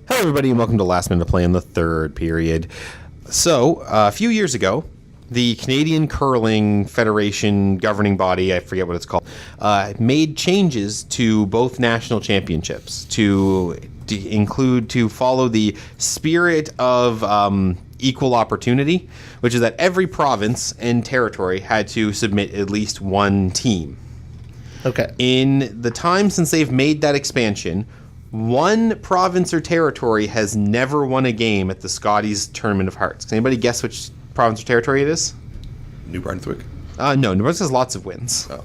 Hello, everybody, and welcome to Last Minute Play in the third period. So, a few years ago, the Canadian Curling Federation governing body, I forget what it's called, made changes to both national championships to follow the spirit of equal opportunity, which is that every province and territory had to submit at least one team. Okay. In the time since they've made that expansion, one province or territory has never won a game at the Scotties Tournament of Hearts. Can anybody guess which province or territory it is? New Brunswick? No, New Brunswick has lots of wins. Oh.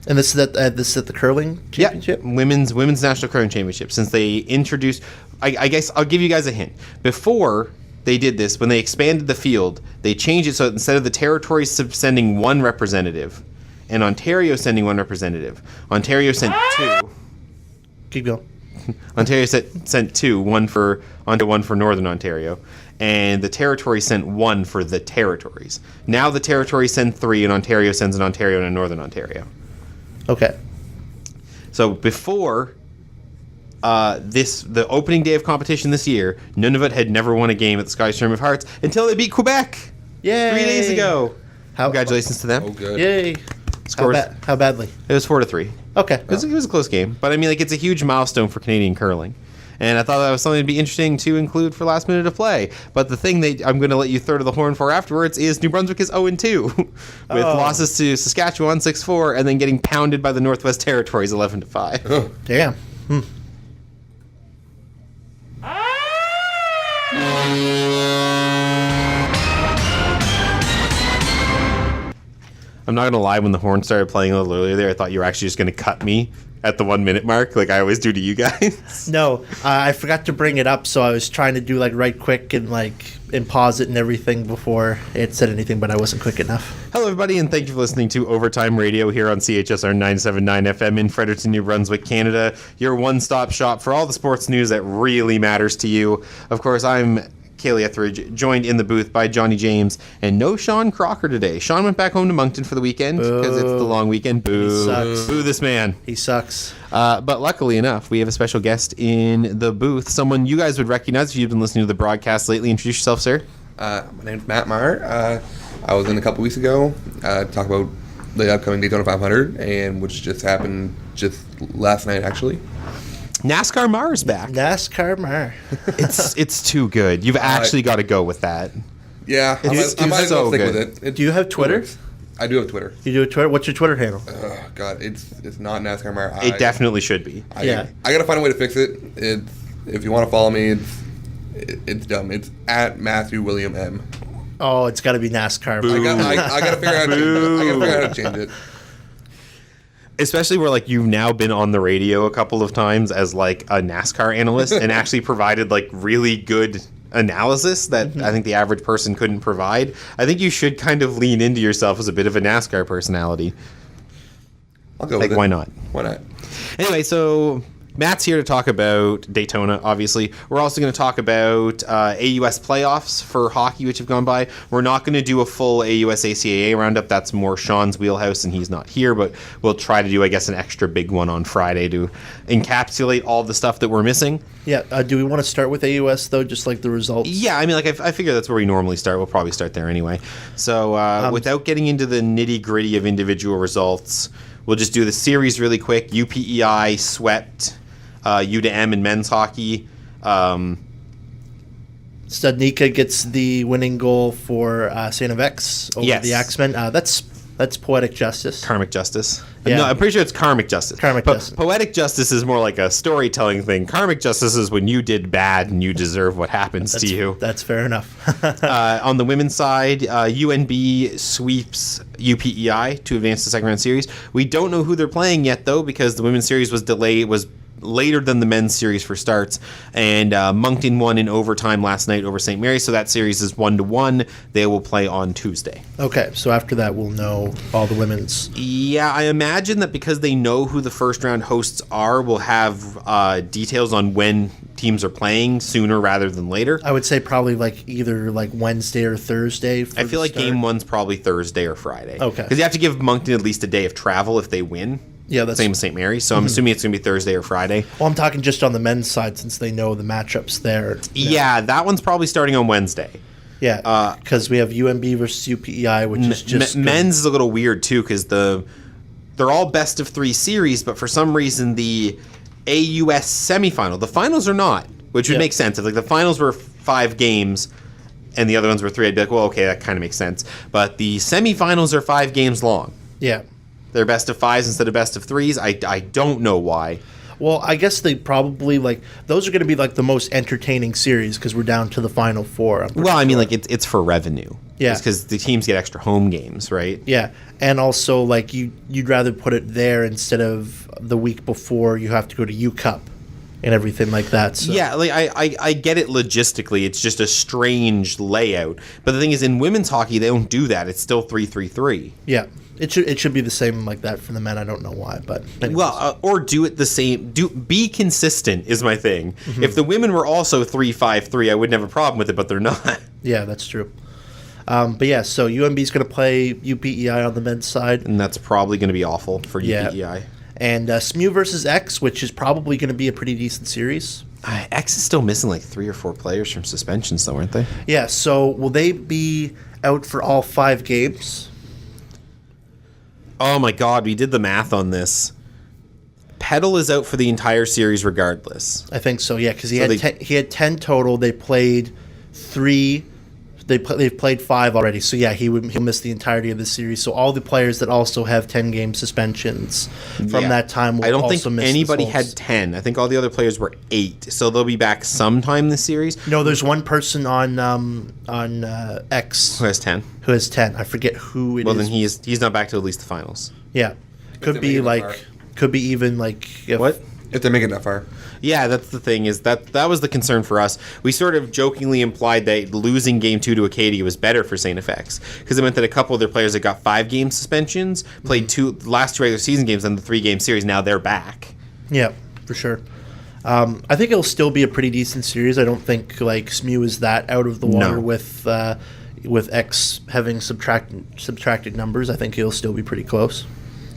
And this is at the curling championship? Yeah, women's national curling championship. Since they introduced, I guess I'll give you guys a hint. Before they did this, when they expanded the field, they changed it so that instead of the territories sending one representative and Ontario sending one representative, Ontario sent two. Keep going. Ontario sent two, one for Northern Ontario, and the territory sent one for the territories. Now the territories send three, and Ontario sends an Ontario and a Northern Ontario. Okay. So before the opening day of competition this year, Nunavut had never won a game at the Scottish Tournament of Hearts until they beat Quebec. Yay! 3 days ago. Congratulations to them. Oh, good. Yay! How badly? It was 4-3. Okay. It was a close game, but I mean, like, it's a huge milestone for Canadian curling, and I thought that was something to be interesting to include for Last Minute of Play. But the thing that I'm going to let you throw to the horn for afterwards is New Brunswick is 0-2, with losses to Saskatchewan 6-4, and then getting pounded by the Northwest Territories 11-5. Damn. I'm not going to lie, when the horn started playing a little earlier there, I thought you were actually just going to cut me at the 1 minute mark, like I always do to you guys. No, I forgot to bring it up, so I was trying to do right quick and pause it and everything before it said anything, but I wasn't quick enough. Hello, everybody, and thank you for listening to Overtime Radio here on CHSR 979 FM in Fredericton, New Brunswick, Canada, your one-stop shop for all the sports news that really matters to you. Of course, I'm Kaley Etheridge, joined in the booth by Johnny James, and no Sean Crocker today. Sean went back home to Moncton for the weekend because it's the long weekend. Boo. He sucks. Boo this man. He sucks. But luckily enough, we have a special guest in the booth, someone you guys would recognize if you've been listening to the broadcast lately. Introduce yourself, sir. My name's Matt Marr. I was in a couple weeks ago to talk about the upcoming Daytona 500, and which just happened just last night, actually. NASCAR Marr is back. NASCAR Marr. It's too good. You've actually got to go with that. Yeah, I might as well stick with it. Do you have Twitter? I do have Twitter. You do a Twitter? What's your Twitter handle? Oh, God, it's not NASCAR Marr. It definitely should be. I got to find a way to fix it. If you want to follow me, it's dumb. It's at Matthew William M. Oh, it's got to be NASCAR Marr. I got to figure out how to change it. Especially where you've now been on the radio a couple of times as a NASCAR analyst and actually provided really good analysis that I think the average person couldn't provide. I think you should kind of lean into yourself as a bit of a NASCAR personality. I'll go with it. Why not? Why not? Anyway, so Matt's here to talk about Daytona, obviously. We're also going to talk about AUS Playoffs for hockey, which have gone by. We're not going to do a full AUS ACAA roundup. That's more Sean's wheelhouse, and he's not here. But we'll try to do, I guess, an extra big one on Friday to encapsulate all the stuff that we're missing. Yeah. Do we want to start with AUS, though, just the results? Yeah, I mean, I figure that's where we normally start. We'll probably start there anyway. So without getting into the nitty-gritty of individual results, we'll just do the series really quick. UPEI swept U to M in men's hockey. Studnicka gets the winning goal for St. FX over the Axemen. That's poetic justice. Karmic justice. Yeah. No, I'm pretty sure it's karmic justice. Justice. Poetic justice is more like a storytelling thing. Karmic justice is when you did bad and you deserve what happens to you. That's fair enough. On the women's side, UNB sweeps UPEI to advance to the second round series. We don't know who they're playing yet, though, because the women's series was later than the men's series for starts, and Moncton won in overtime last night over St. Mary's, so that series is 1-1. They will play on Tuesday. Okay, so after that we'll know all the women's. Yeah, I imagine that because they know who the first round hosts are, we'll have details on when teams are playing sooner rather than later. I would say probably either Wednesday or Thursday. I feel like game one's probably Thursday or Friday. Okay. Because you have to give Moncton at least a day of travel if they win. Yeah, that's same as St. Mary's. So I'm assuming it's going to be Thursday or Friday. Well, I'm talking just on the men's side since they know the matchups there. Yeah, that one's probably starting on Wednesday. Yeah, because we have UMB versus UPEI, which is just men's is a little weird too because they're all best of 3 series, but for some reason the AUS semifinal, the finals are not, which would make sense if like the finals were 5 games and the other ones were 3. I'd be like, well, okay, that kind of makes sense. But the semifinals are 5 games long. Yeah. They're best of 5s instead of best of 3s. I don't know why. Well, I guess they probably those are going to be like the most entertaining series because we're down to the final 4. Well, I mean, like it's for revenue. Yeah, because the teams get extra home games, right? Yeah, and also like you'd rather put it there instead of the week before you have to go to U Cup and everything like that. So. Yeah, like I get it logistically. It's just a strange layout. But the thing is, in women's hockey, they don't do that. It's still 3-3-3. Yeah. It should be the same like that for the men. I don't know why, but anyways. Well, or do it the same. Be consistent is my thing. If the women were also 3-5-3, I wouldn't have a problem with it, but they're not. Yeah, that's true. But yeah, so UMB is going to play UPEI on the men's side, and that's probably going to be awful for UPEI. And SMU versus X, which is probably going to be a pretty decent series. X is still missing like 3 or 4 players from suspensions, though, aren't they? Yeah. So will they be out for all 5 games? Oh my God, we did the math on this. Pedal is out for the entire series regardless. I think so, yeah, because he had 10 total. They played 3. They've played 5 already. So yeah, he'll miss the entirety of the series. So all the players that also have 10-game suspensions from that time will I don't also think miss anybody the had 10. I think all the other players were 8. So they'll be back sometime this series. No, there's one person on X Who has 10? who has 10. I forget who it is. Well, then he's not back to at least the finals. Yeah, could be even like if, What? If they make it that far. Yeah, that's the thing is that was the concern for us. We sort of jokingly implied that losing Game 2 to Acadia was better for St. FX because it meant that a couple of their players that got 5-game suspensions played last 2 regular season games and the 3-game series. Now they're back. Yeah, for sure. I think it'll still be a pretty decent series. I don't think like SMU is that out of the water with X having subtracted numbers. I think it'll still be pretty close.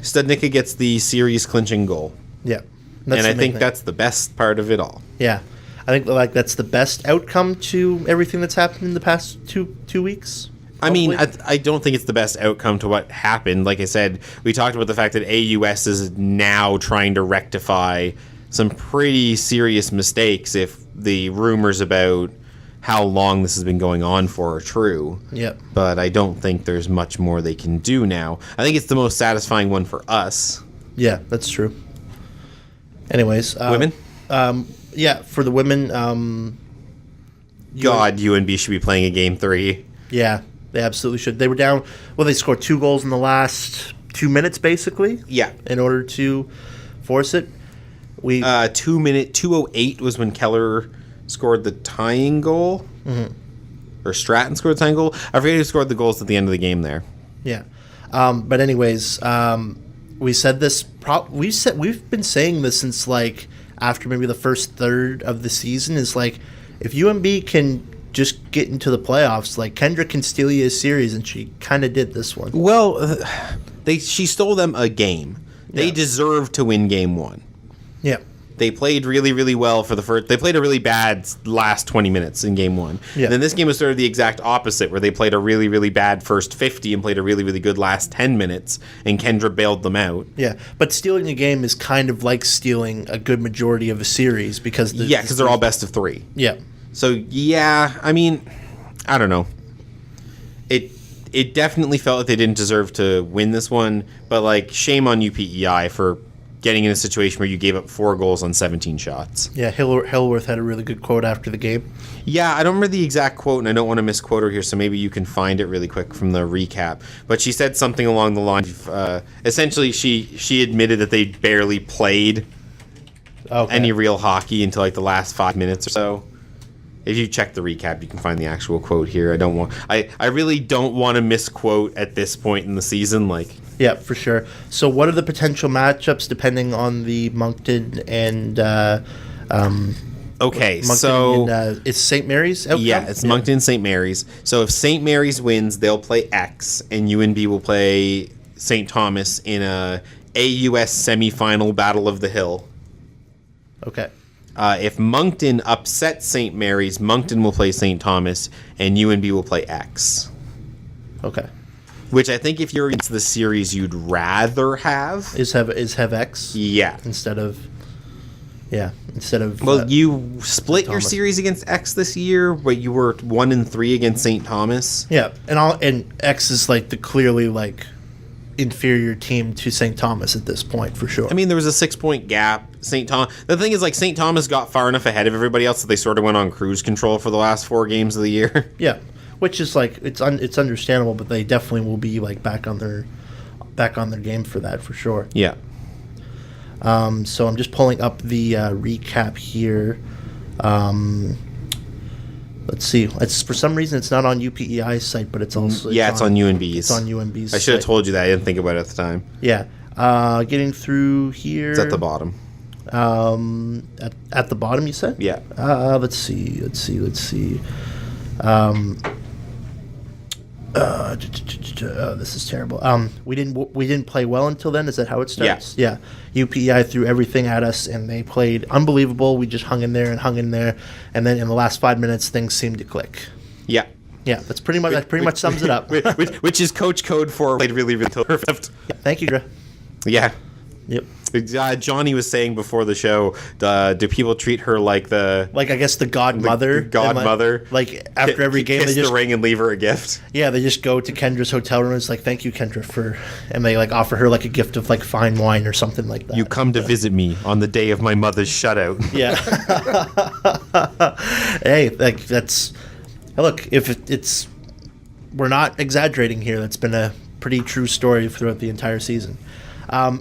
Studnicka gets the series clinching goal. Yeah. And I think that's the best part of it all. Yeah. I think like that's the best outcome to everything that's happened in the past two weeks. Probably. I mean, I don't think it's the best outcome to what happened. Like I said, we talked about the fact that AUS is now trying to rectify some pretty serious mistakes if the rumors about how long this has been going on for are true. Yep. But I don't think there's much more they can do now. I think it's the most satisfying one for us. Yeah, that's true. Anyways. Women? Yeah, for the women. God, UNB should be playing a Game 3. Yeah, they absolutely should. They were down. Well, they scored 2 goals in the last 2 minutes, basically. Yeah. In order to force it. 2:08 was when Keller scored the tying goal. Mm-hmm. Or Stratton scored the tying goal. I forget who scored the goals at the end of the game there. Yeah. But anyways, we said this. We've been saying this since like after maybe the first third of the season. Is like if UMB can just get into the playoffs, like Kendra can steal you a series, and she kind of did this one. Well, she stole them a game. They deserved to win Game 1. Yeah. They played really, really well for the first. They played a really bad last 20 minutes in Game 1. Yeah. And then this game was sort of the exact opposite, where they played a really, really bad first 50 and played a really, really good last 10 minutes, and Kendra bailed them out. Yeah, but stealing a game is kind of like stealing a good majority of a series because they're all best of 3. Yeah. So yeah, I mean, I don't know. It definitely felt like they didn't deserve to win this one, but like shame on UPEI for getting in a situation where you gave up 4 goals on 17 shots. Yeah, Hillworth had a really good quote after the game. Yeah, I don't remember the exact quote, and I don't want to misquote her here, so maybe you can find it really quick from the recap. But she said something along the lines of, essentially, she admitted that they barely played any real hockey until like the last 5 minutes or so. If you check the recap, you can find the actual quote here. I really don't want to misquote at this point in the season, like. Yeah, for sure. So what are the potential matchups depending on the Moncton and okay, Moncton so and, it's St. Mary's outcome? Yeah, it's Moncton and St. Mary's. So if St. Mary's wins, they'll play X, and UNB will play St. Thomas in a AUS semifinal Battle of the Hill. Okay. If Moncton upsets St. Mary's, Moncton will play St. Thomas, and UNB will play X. Okay. Which I think if you're into the series you'd rather have. Is have X? Yeah. Instead of. Well, you split your Thomas. series against X this year, but you were 1-3 against St. Thomas. Yeah, and X is like the clearly like inferior team to St. Thomas at this point for sure. I mean, there was a 6-point gap. St. Thomas. The thing is, like, St. Thomas got far enough ahead of everybody else that they sort of went on cruise control for the last 4 games of the year. Yeah, which is like it's understandable, but they definitely will be like back on their game for that for sure. Yeah. So I'm just pulling up the recap here. Let's see. It's for some reason it's not on UPEI's site, but it's also it's on UNB's. It's on UNB's. I should have site. told you that. I didn't think about it at the time. Yeah. Getting through here. It's at the bottom. At the bottom, you said? Yeah. Let's see. This is terrible. We didn't play well until then. Is that how it starts? Yeah. UPEI threw everything at us, and they played unbelievable. We just hung in there, and then in the last 5 minutes, things seemed to click. Yeah. Yeah, that pretty much sums it up. which is coach code for played really perfect. Yeah, thank you, Dre. Yeah. Yep. Johnny was saying before the show, do people treat her like I guess the godmother? Godmother. Like after every game, kiss they just the ring and leave her a gift. Yeah, they just go to Kendra's hotel room. It's like, thank you, Kendra, and they like offer her like a gift of like fine wine or something like that. You come to visit me on the day of my mother's shutout. Yeah. Hey, that's look. If it's we're not exaggerating here. That's been a pretty true story throughout the entire season.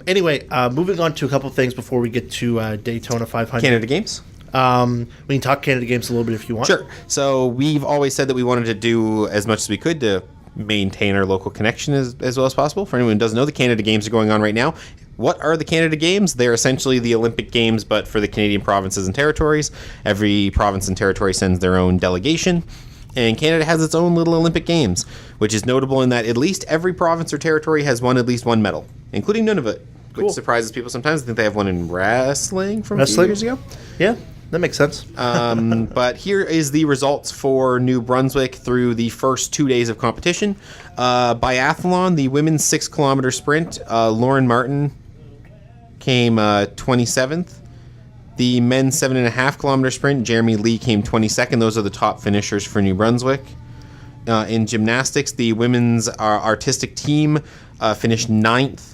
Anyway, moving on to a couple things before we get to Daytona 500. Canada Games? We can talk Canada Games a little bit if you want. Sure. So we've always said that we wanted to do as much as we could to maintain our local connection as well as possible. For anyone who doesn't know, the Canada Games are going on right now. What are the Canada Games? They're essentially the Olympic Games, but for the Canadian provinces and territories. Every province and territory sends their own delegation. And Canada has its own little Olympic Games, which is notable in that at least every province or territory has won at least one medal, including Nunavut, which surprises people sometimes. I think they have one in wrestling from a few years ago. Yeah, that makes sense. But here is the results for New Brunswick through the first 2 days of competition. Biathlon, the women's 6-kilometer sprint, Lauren Martin came 27th. The men's 7.5-kilometer sprint, Jeremy Lee came 22nd. Those are the top finishers for New Brunswick. In gymnastics, the women's artistic team finished 9th.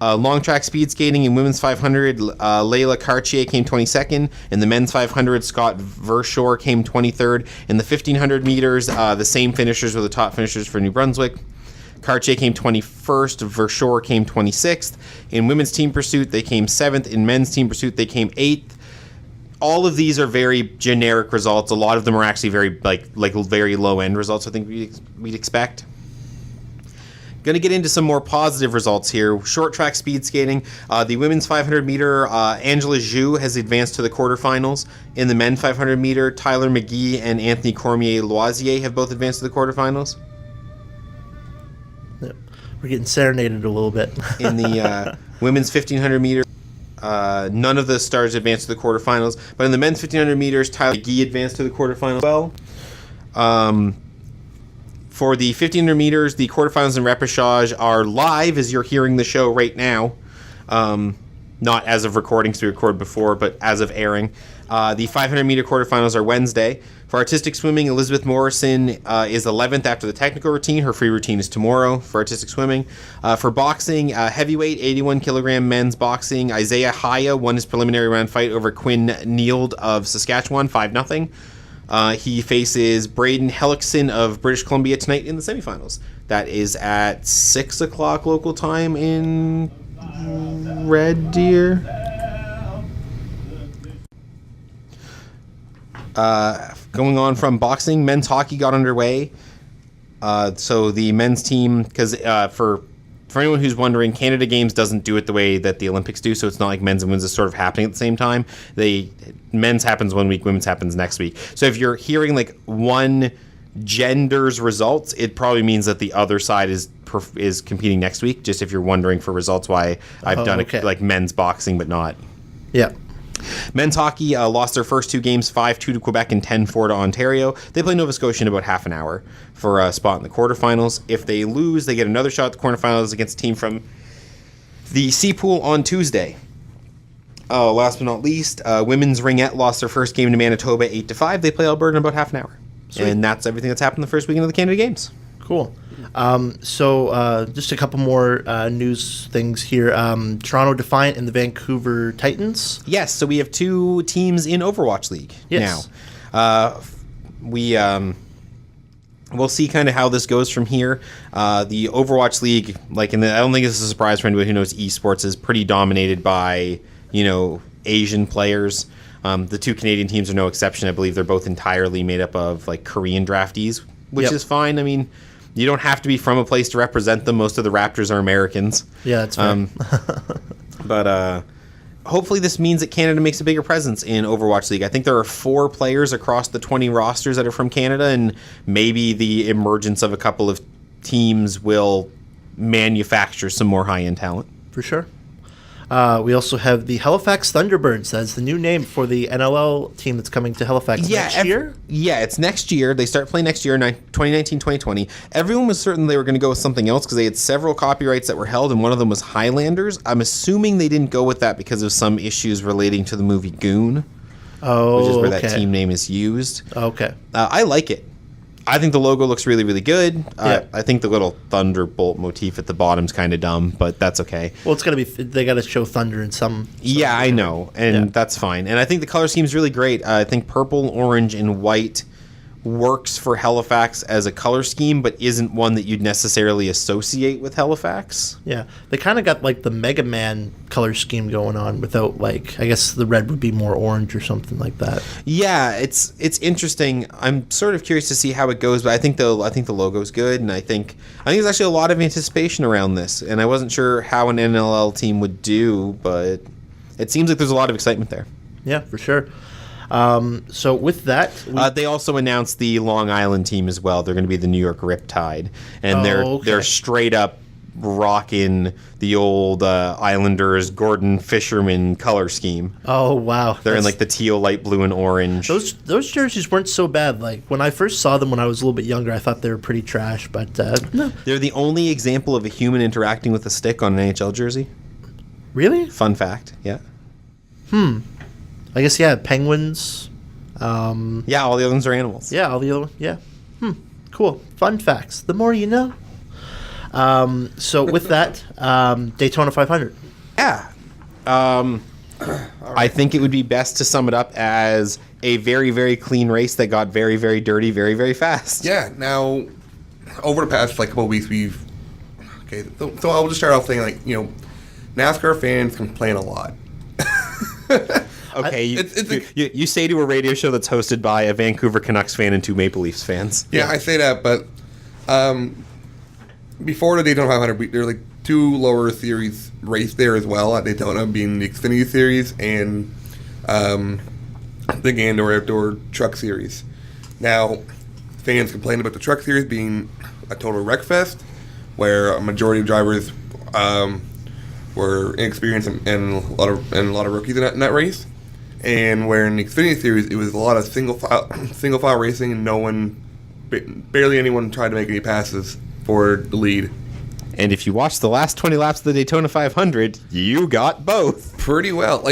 Long track speed skating in women's 500, Layla Cartier came 22nd. In the men's 500, Scott Verschoor came 23rd. In the 1,500 meters, the same finishers were the top finishers for New Brunswick. Cartier came 21st. Verschoor came 26th. In women's team pursuit, they came 7th. In men's team pursuit, they came 8th. All of these are very generic results. A lot of them are actually very like very low end results. I think we'd expect. Going to get into some more positive results here. Short track speed skating. The women's 500 meter, Angela Zhu has advanced to the quarterfinals. In the men's 500 meter, Tyler McGee and Anthony Cormier-Loisier have both advanced to the quarterfinals. Yep. We're getting serenaded a little bit. In the women's 1500 meter, none of the stars advanced to the quarterfinals, but in the men's 1500 meters, Tyler McGee advanced to the quarterfinals as well. For the 1500 meters, the quarterfinals and repechage are live as you're hearing the show right now. Not as of recording, so we recorded before, but as of airing. The 500 meter quarterfinals are Wednesday. For artistic swimming, Elizabeth Morrison is 11th after the technical routine. Her free routine is tomorrow for artistic swimming. For boxing, heavyweight, 81 kilogram men's boxing, Isaiah Haya won his preliminary round fight over Quinn Neild of Saskatchewan, 5-0. He faces Braden Hellickson of British Columbia tonight in the semifinals. That is at 6 o'clock local time in Red Deer. Going on from boxing, men's hockey got underway. So the men's team, because for anyone who's wondering, Canada Games doesn't do it the way that the Olympics do, so it's not like men's and women's is sort of happening at the same time. Men's happens one week, women's happens next week. So if you're hearing like one gender's results, it probably means that the other side is is competing next week. Just if you're wondering for results why I've done it like men's boxing but not. Yeah. Men's hockey lost their first 2 games, 5-2 to Quebec and 10-4 to Ontario. They play Nova Scotia in about half an hour for a spot in the quarterfinals. If they lose, they get another shot at the quarterfinals against a team from the C Pool on Tuesday. Last but not least, women's ringette lost their first game to Manitoba 8-5. They play Alberta in about half an hour. Sweet. And that's everything that's happened the first weekend of the Canada Games. Cool. So just a couple more news things here. Toronto Defiant and the Vancouver Titans. Yes, so we have 2 teams in Overwatch League now. We'll see kind of how this goes from here. The Overwatch League, I don't think this is a surprise for anyone who knows esports, is pretty dominated by, Asian players. The 2 Canadian teams are no exception. I believe they're both entirely made up of Korean draftees, which is fine. I mean, you don't have to be from a place to represent them. Most of the Raptors are Americans. Yeah, that's right. But hopefully this means that Canada makes a bigger presence in Overwatch League. I think there are 4 players across the 20 rosters that are from Canada, and maybe the emergence of a couple of teams will manufacture some more high-end talent. For sure. We also have the Halifax Thunderbirds. That's the new name for the NLL team that's coming to Halifax next year. Yeah, it's next year. They start playing next year, 2019-2020. Everyone was certain they were going to go with something else because they had several copyrights that were held, and one of them was Highlanders. I'm assuming they didn't go with that because of some issues relating to the movie Goon, which is where that team name is used. Okay. I like it. I think the logo looks really, really good. I think the little thunderbolt motif at the bottom's kind of dumb, but that's okay. Well, it's going to be, they got to show thunder in some. Yeah, I know, and that's fine. And I think the color scheme's really great. I think purple, orange, and white works for Halifax as a color scheme, but isn't one that you'd necessarily associate with Halifax. Yeah, they kind of got the Mega Man color scheme going on without I guess the red would be more orange or something like that. Yeah, it's interesting. I'm sort of curious to see how it goes, but I think the logo's good, and I think there's actually a lot of anticipation around this, and I wasn't sure how an NLL team would do, but it seems like there's a lot of excitement there. Yeah, for sure. So with that, they also announced the Long Island team as well. They're going to be the New York Riptide, and they're straight up rocking the old Islanders Gordon Fisherman color scheme. Oh wow, they're in the teal, light blue, and orange. Those jerseys weren't so bad. When I first saw them when I was a little bit younger, I thought they were pretty trash. But no, they're the only example of a human interacting with a stick on an NHL jersey. Really? Fun fact. Yeah. I guess, penguins. Yeah, all the other ones are animals. Yeah, all the other cool. Fun facts. The more you know. So with that, Daytona 500. Yeah. I think it would be best to sum it up as a very, very clean race that got very, very dirty very, very fast. Yeah, now, over the past couple of weeks, we've... Okay, so I'll just start off saying, NASCAR fans complain a lot. Okay, you say to a radio show that's hosted by a Vancouver Canucks fan and 2 Maple Leafs fans. Yeah, I say that, but before the Daytona 500, there were 2 lower series race there as well at Daytona, being the Xfinity Series and the Gander Outdoor Truck Series. Now, fans complain about the Truck Series being a total wreck fest, where a majority of drivers were inexperienced and a lot of rookies in that race. And where in the Xfinity Series, it was a lot of single file racing, and barely anyone tried to make any passes for the lead. And if you watched the last 20 laps of the Daytona 500, you got both pretty well.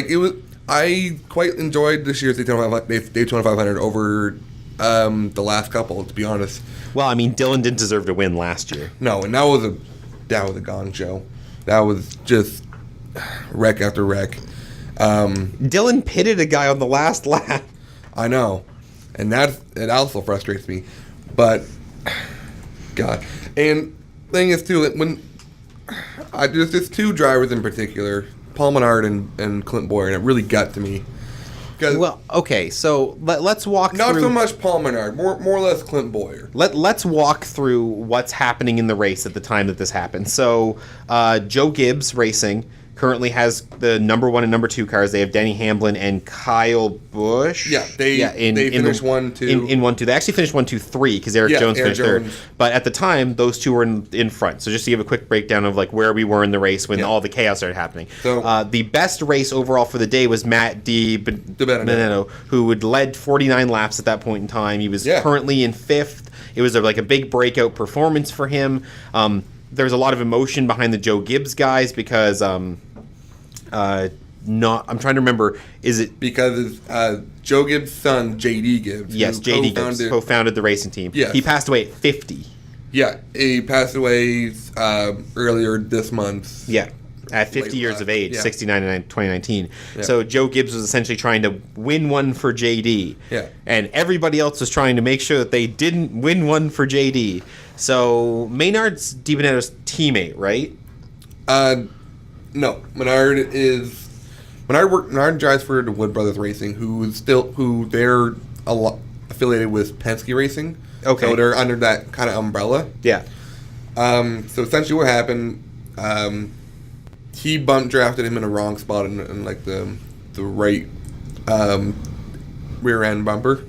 I quite enjoyed this year's Daytona 500 over the last couple, to be honest. Well, Dylan didn't deserve to win last year. No, and that was a gong show. That was just wreck after wreck. Dylan pitted a guy on the last lap. I know, and it also frustrates me. But God, and thing is too, when there's just 2 drivers in particular, Paul Menard and Clint Boyer, and it really got to me. Well, okay, so let's walk through... Not so much Paul Menard, more or less Clint Boyer. Let's walk through what's happening in the race at the time that this happened. So, Joe Gibbs Racing currently has the number 1 and number 2 cars. They have Denny Hamlin and Kyle Busch. Yeah, they finished 1-2. In 1-2. They actually finished 1-2-3 because Eric Jones finished third. But at the time, those two were in front. So just to give a quick breakdown of like where we were in the race when all the chaos started happening. So the best race overall for the day was Matt DiBenedetto, who had led 49 laps at that point in time. He was currently in 5th. It was a big breakout performance for him. There was a lot of emotion behind the Joe Gibbs guys because I'm trying to remember. Is it because Joe Gibbs' son JD Gibbs? Yes, JD Gibbs co-founded the racing team. Yes. He passed away at 50. Yeah, he passed away earlier this month. Yeah, at 50 years of age, 69 in 2019. Yeah. So Joe Gibbs was essentially trying to win one for JD. Yeah, and everybody else was trying to make sure that they didn't win one for JD. So Maynard's DiBenedetto's teammate, right? No. Menard drives for the Wood Brothers Racing, who they're affiliated with Penske Racing. Okay. So they're under that kind of umbrella. Yeah. So essentially what happened, he drafted him in a wrong spot in like the right rear end bumper.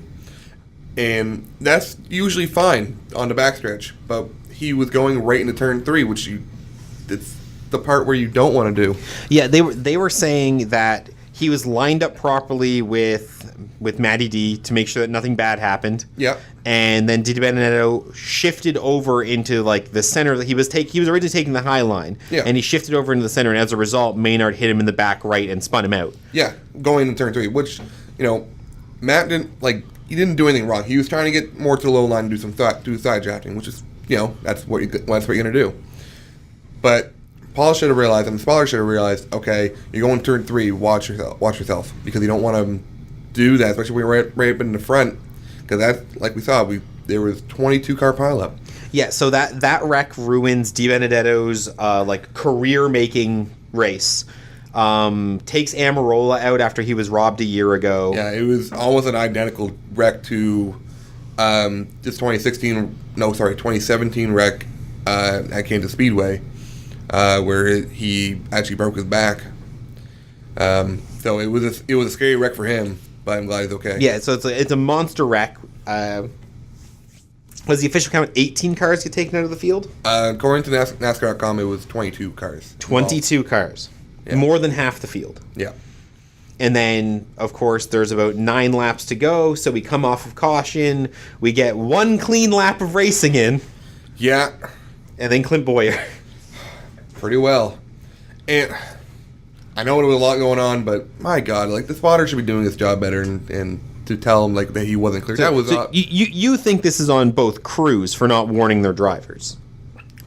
And that's usually fine on the backstretch, but he was going right into turn 3, which it's the part where you don't want to do. Yeah, they were saying that he was lined up properly with Matty D to make sure that nothing bad happened. Yeah, and then DiBenedetto shifted over into like the center. He was originally taking the high line, and he shifted over into the center, and as a result, Maynard hit him in the back right and spun him out. Yeah, going into turn 3, which Matt didn't He didn't do anything wrong. He was trying to get more to the low line and do side drafting, which is, that's what you're going to do. But Paul should have realized, and the spotter should have realized, okay, you're going turn 3, watch yourself, because you don't want to do that, especially when you're right up in the front, because that's, like we saw, there was 22-car pileup. Yeah, so that wreck ruins DiBenedetto's career-making race. Takes Amarola out after he was robbed a year ago. Yeah, it was almost an identical wreck to this 2017 wreck at Kansas Speedway, where he actually broke his back. So it was a scary wreck for him, but I'm glad he's okay. Yeah, so it's a monster wreck. Was the official count 18 cars get taken out of the field? According to NASCAR.com, it was 22 cars. 22 cars. Yeah. More than half the field. Yeah. And then, of course, there's about 9 laps to go, so we come off of caution. We get one clean lap of racing in. Yeah. And then Clint Boyer. Pretty well. And I know there was a lot going on, but my God, the spotter should be doing his job better and to tell him that he wasn't clear. So you think this is on both crews for not warning their drivers?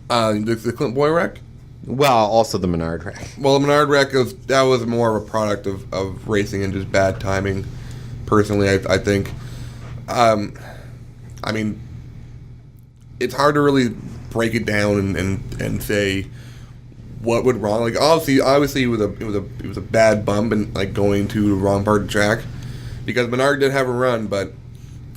The Clint Boyer wreck? Well, also the Menard wreck. Well, the Menard wreck was more of a product of racing and just bad timing. Personally, I think. I mean, it's hard to really break it down and say what went wrong. Obviously, it was a bad bump and going to the wrong part of the track, because Menard did have a run, but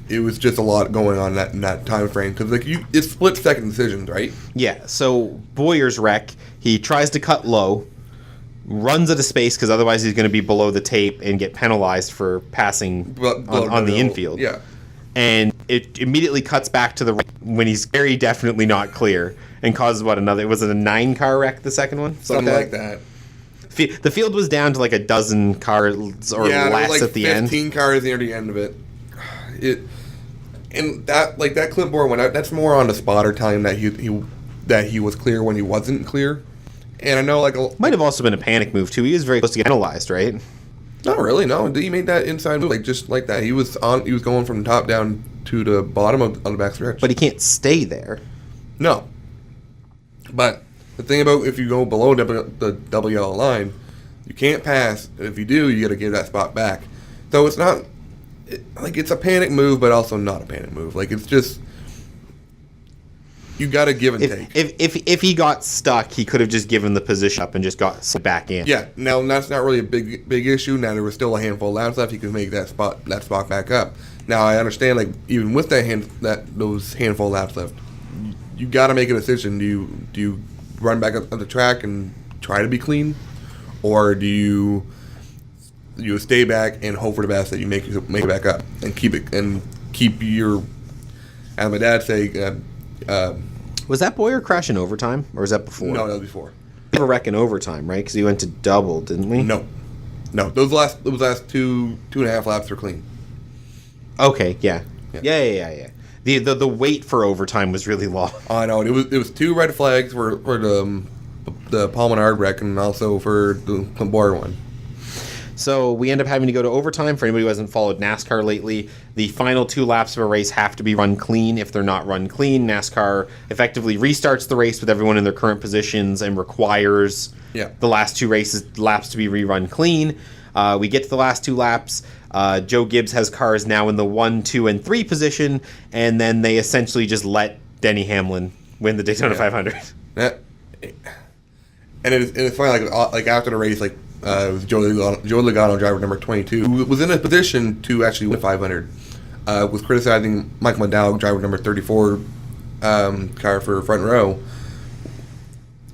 it was just a lot going on in that time frame, because it's split-second decisions, right? Yeah. So Boyer's wreck, he tries to cut low, runs out of space because otherwise he's going to be below the tape and get penalized for passing on the infield. Yeah. And it immediately cuts back to the right when he's very definitely not clear and causes was it a 9-car wreck, the second one? Something like that. The field was down to a dozen cars or less at the end. 15 cars near the end of it. And that Clint Boyer one, that's more on the spotter telling him that he was clear when he wasn't clear. And I know might have also been a panic move too. He was very close to get penalized, right? Not really. No, he made that inside move just like that. He was going from the top down to the bottom of the back stretch. But he can't stay there. No. But the thing about if you go below the double yellow line, you can't pass. If you do, you got to give that spot back. So it's not it's a panic move, but also not a panic move. It's just you got to give and take. If he got stuck, he could have just given the position up and just got back in. Yeah. Now that's not really a big issue. Now there was still a handful of laps left. He could make that spot back up. Now I understand even with those handful of laps left, you got to make a decision. Do you run back up the track and try to be clean, or do you stay back and hope for the best that you make it back up and keep your, as my dad say. Was that Boyer crash in overtime, or was that before? No, that was before. We have a wreck in overtime, right? Because he went to double, didn't we? No. Those last two and a half laps were clean. Okay, yeah. The wait for overtime was really long. I know. It was 2 red flags for the Paul Menard wreck and also for the Boyer one. So we end up having to go to overtime. For anybody who hasn't followed NASCAR lately, the final 2 laps of a race have to be run clean. If they're not run clean, NASCAR effectively restarts the race with everyone in their current positions and requires the last 2 laps to be rerun clean. We get to the last 2 laps. Joe Gibbs has cars now in the 1, 2, and 3 position, and then they essentially just let Denny Hamlin win the Daytona 500. And it's funny, like after the race, like it was Joe Logano, driver number 22, who was in a position to actually win 500, was criticizing Mike McDowell, driver number 34, car for front row,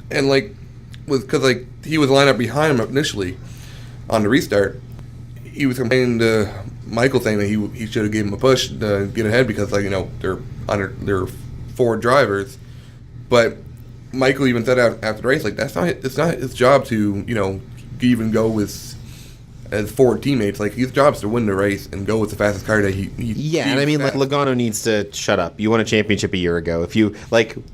and because he was lined up behind him initially on the restart. He was complaining to Michael, saying that he should have given him a push to get ahead because they're 4 drivers, but Michael even said after the race, it's not his job to even go with as 4 teammates. Like, his job is to win the race and go with the fastest car that he and I mean, Logano needs to shut up. You won a championship a year ago. If you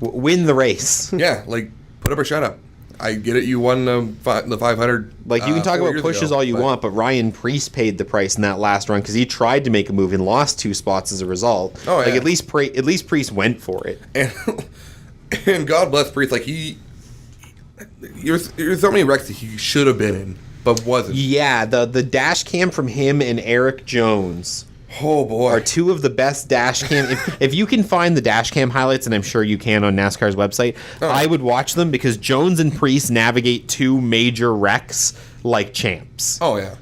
win the race, put up or shut up. I get it. You won the 500. You can talk about pushes all you want, but Ryan Preece paid the price in that last run because he tried to make a move and lost 2 spots as a result. Oh, yeah. At least Preece went for it. And God bless Preece. There's so many wrecks that he should have been in, but wasn't. Yeah, the dash cam from him and Eric Jones. Oh boy, are 2 of the best dash cam. If you can find the dash cam highlights, and I'm sure you can on NASCAR's website, I would watch them because Jones and Preece navigate 2 major wrecks like champs. Oh yeah.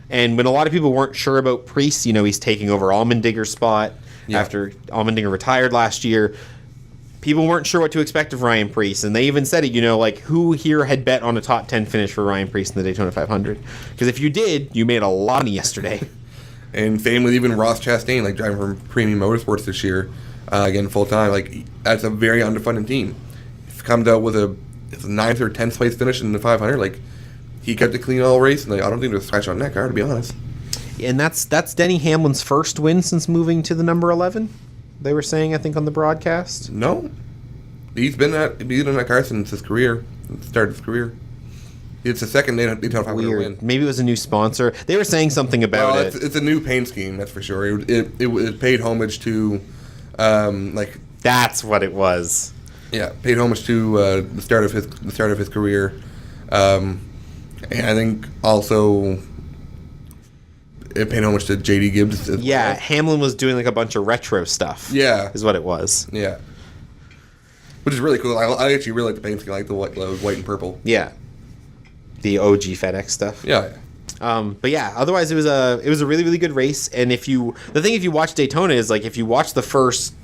And when a lot of people weren't sure about Preece, he's taking over Allmendinger's spot after Allmendinger retired last year. People weren't sure what to expect of Ryan Preece, and they even said it, who here had bet on a top 10 finish for Ryan Preece in the Daytona 500? Because if you did, you made a lot of money yesterday. And same with even Ross Chastain, driving from Premium Motorsports this year, again, full-time. That's a very underfunded team. If he comes out with a 9th or 10th place finish in the 500, he kept it clean all race, and I don't think there's a scratch on that car, to be honest. And that's Denny Hamlin's first win since moving to the number 11? They were saying, I think, on the broadcast. No, he's been in that car since his career, started his career. It's the second Daytona 500 win. Maybe it was a new sponsor. They were saying something about it. It's a new paint scheme, that's for sure. It paid homage to, That's what it was. Yeah, paid homage to the start of his career, and I think also it paid homage to J.D. Gibbs. Yeah, Hamlin was doing a bunch of retro stuff. Yeah, is what it was. Yeah, which is really cool. I actually really like the paint scheme, the white and purple. Yeah, the OG FedEx stuff. Yeah. But yeah, otherwise it was a really, really good race. And if you watch Daytona is if you watch the first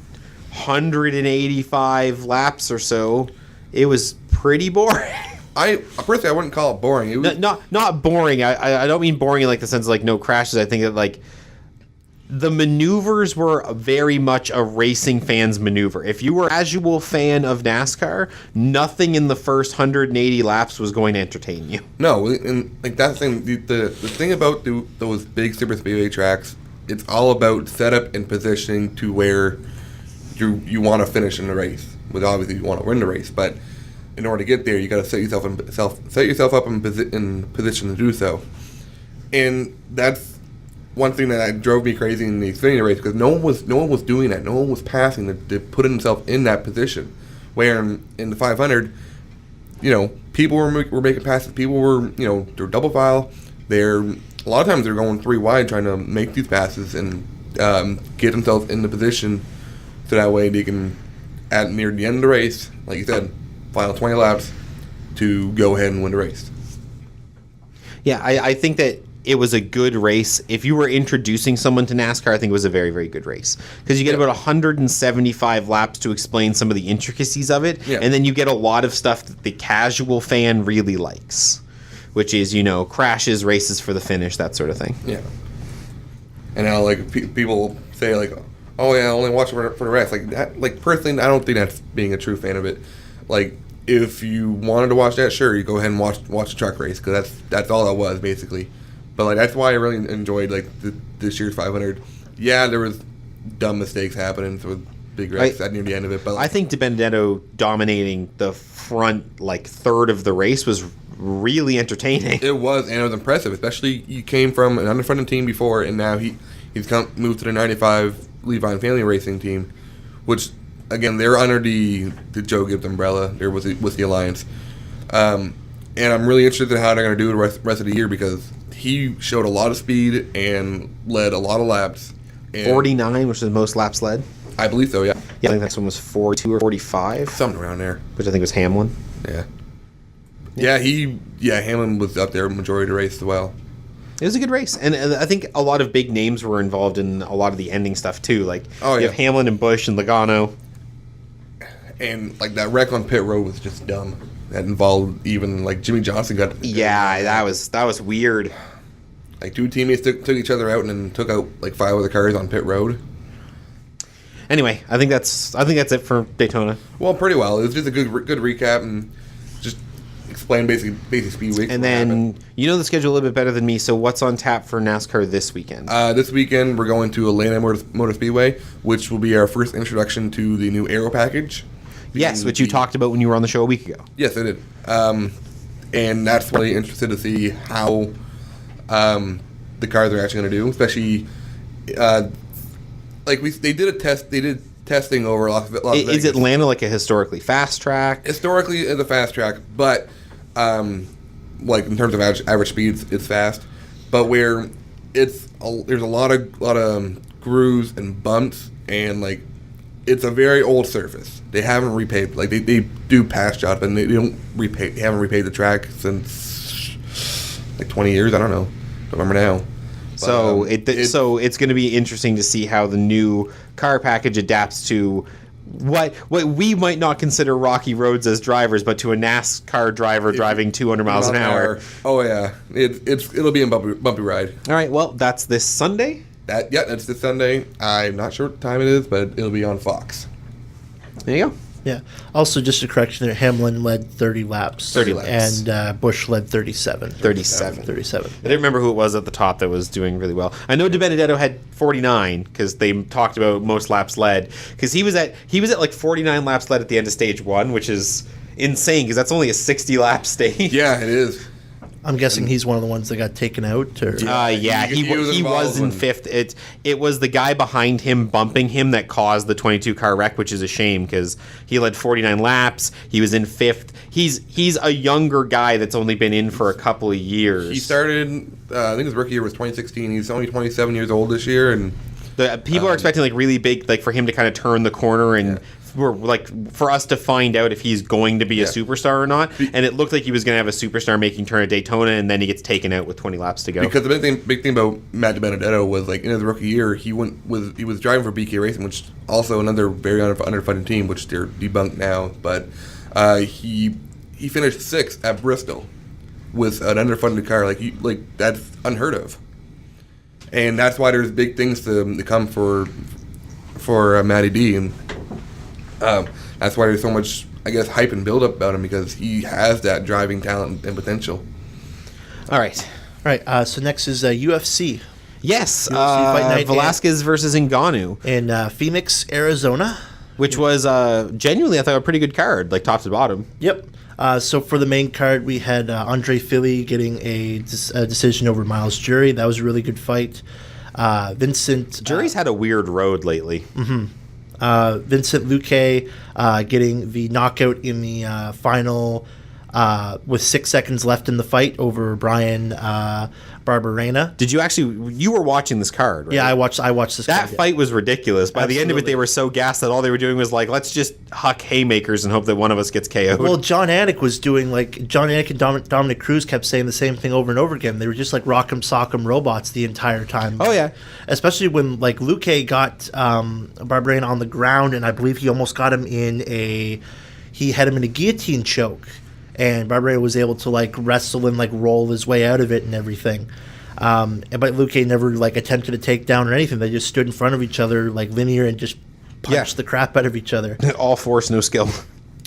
185 laps or so, it was pretty boring. Personally, I wouldn't call it boring. It was not boring. I don't mean boring in the sense of no crashes. I think that the maneuvers were very much a racing fan's maneuver. If you were a casual fan of NASCAR, nothing in the first 180 laps was going to entertain you. No, and that's the thing. The thing about those big super speedway tracks, it's all about setup and positioning to where you want to finish in the race. But obviously, you want to win the race, but in order to get there, you got to set yourself up in position to do so. And that's one thing that drove me crazy in the Xfinity race, because no one was doing that. No one was passing to put himself in that position. Where in the 500, people were making passes. People were they're double file. A lot of times they're going 3 wide trying to make these passes and get themselves in the position so that way they can at near the end of the race, like you said, final 20 laps to go ahead and win the race. Yeah, I think that it was a good race. If you were introducing someone to NASCAR, I think it was a very, very good race. Because you get about 175 laps to explain some of the intricacies of it, and then you get a lot of stuff that the casual fan really likes. which is, crashes, races for the finish, that sort of thing. Yeah. And now, like, people say, like, oh, yeah, I only watch it for the rest. Like, that, like, personally, I don't think that's being a true fan of it. Like, if you wanted to watch that, sure, you go ahead and watch the truck race, because that's all that was, basically. But, like, that's why I really enjoyed, like, this year's 500. Yeah, there was dumb mistakes happening with big wrecks near the end of it. But I think DiBenedetto dominating the front, like, third of the race was really entertaining. It was, and it was impressive, especially you came from an underfunded team before, and now he's moved to the 95 Levine Family Racing team, which, again, they're under the Joe Gibbs umbrella. There was the Alliance. And I'm really interested in how they're going to do the rest of the year, because he showed a lot of speed and led a lot of laps. 49, which is the most laps led. I believe so, yeah. Yeah, I think that's one was 42 or 45. Something around there. Which I think was Hamlin. Yeah. Hamlin was up there majority of the race as well. It was a good race. And I think a lot of big names were involved in a lot of the ending stuff, too. Like, you have Hamlin and Busch and Logano. And, like, that wreck on pit road was just dumb. That involved even, like, Jimmy Johnson got... Yeah, that was weird. Like, two teammates took each other out and then took out, like, 5 other cars on pit road. Anyway, I think that's it for Daytona. Well, pretty well. It was just a good recap and just explain basic speed week. And then you know the schedule a little bit better than me. So what's on tap for NASCAR this weekend? This weekend we're going to Atlanta Motor Speedway, which will be our first introduction to the new Aero package. Yes, which you talked about when you were on the show a week ago. Yes, I did. And that's really interested to see how the cars are actually going to do, especially. They did testing over Las Vegas. Is Atlanta like a historically fast track? Historically, it's a fast track, but like in terms of average speeds, it's fast. But where there's a lot of grooves and bumps, and like it's a very old surface. They haven't repaved. Like they do patch jobs, and they don't repave. They haven't repaved the track since like 20 years. I don't know. Don't remember now. So it's going to be interesting to see how the new car package adapts to what we might not consider rocky roads as drivers, but to a NASCAR driver driving 200 miles an hour. Oh yeah, it'll be a bumpy ride. All right, well that's this Sunday. That's this Sunday. I'm not sure what time it is, but it'll be on Fox. There you go. Yeah. Also, just a correction there, Hamlin led 30 laps. 30 laps. And Busch led 37. 37. I didn't remember who it was at the top that was doing really well. I know DiBenedetto had 49 because they talked about most laps led. Because he was at like 49 laps led at the end of stage 1, which is insane because that's only a 60 lap stage. Yeah, it is. I'm guessing he's one of the ones that got taken out. Or? He was in fifth. It was the guy behind him bumping him that caused the 22 car wreck, which is a shame because he led 49 laps. He was in fifth. He's a younger guy that's only been in for a couple of years. He started, I think his rookie year was 2016. He's only 27 years old this year, and people are expecting like really big, like for him to kind of turn the corner and. For us to find out if he's going to be a superstar or not, and it looked like he was going to have a superstar making turn at Daytona, and then he gets taken out with 20 laps to go. Because the big thing about Matt DiBenedetto was like in his rookie year, he was driving for BK Racing, which also another very underfunded team, which they're debunked now. But he finished 6th at Bristol with an underfunded car. Like that's unheard of, and that's why there's big things to come for Matty D and. That's why there's so much, I guess, hype and build-up about him because he has that driving talent and potential. All right. So next is UFC. Yes. UFC Fight Night Velasquez versus Ngannou. In Phoenix, Arizona. Which was genuinely, I thought, a pretty good card, like top to bottom. Yep. So for the main card, we had Andre Philly getting a decision over Miles Jury. That was a really good fight. Vincent... Jury's had a weird road lately. Mm-hmm. Vincent Luque getting the knockout in the final with 6 seconds left in the fight over Brian Barberena. Did you were watching this card, right? Yeah, I watched this card. That fight was ridiculous. By the end of it, they were so gassed that all they were doing was like, let's just huck haymakers and hope that one of us gets KO'd. Well, John Anik and Dominic Cruz kept saying the same thing over and over again. They were just like rock'em sock'em robots the entire time. Oh, yeah. Especially when like Luque got Barberena on the ground, and I believe he almost got him he had him in a guillotine choke. and Barberena was able to like wrestle and like roll his way out of it and everything. But Luque never like attempted a takedown or anything. They just stood in front of each other like linear and just punched the crap out of each other. All force, no skill.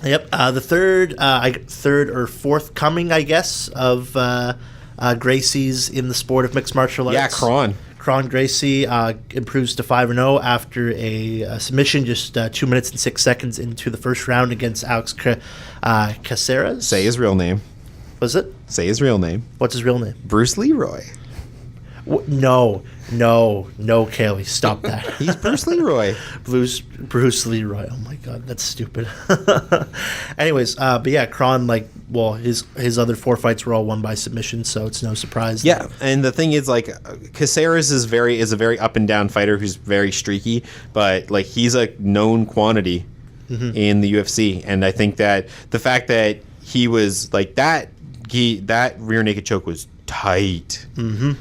Yep. The third or fourth coming, I guess, of Gracie's in the sport of mixed martial arts. Yeah, Kron Gracie improves to 5-0 after a submission just 2 minutes and 6 seconds into the first round against Alex Caceres. Say his real name. Was it? Say his real name. What's his real name? Bruce Leroy. No, Kaley, stop that. He's Bruce Leroy. Bruce Leroy. Oh my God, that's stupid. Anyways, but yeah, Kron, like, well, his other 4 fights were all won by submission, so it's no surprise. Yeah, and the thing is, like, Caceres is a very up and down fighter who's very streaky, but like he's a known quantity in the UFC, and I think that the fact that he was like that rear naked choke was tight. Mm-hmm.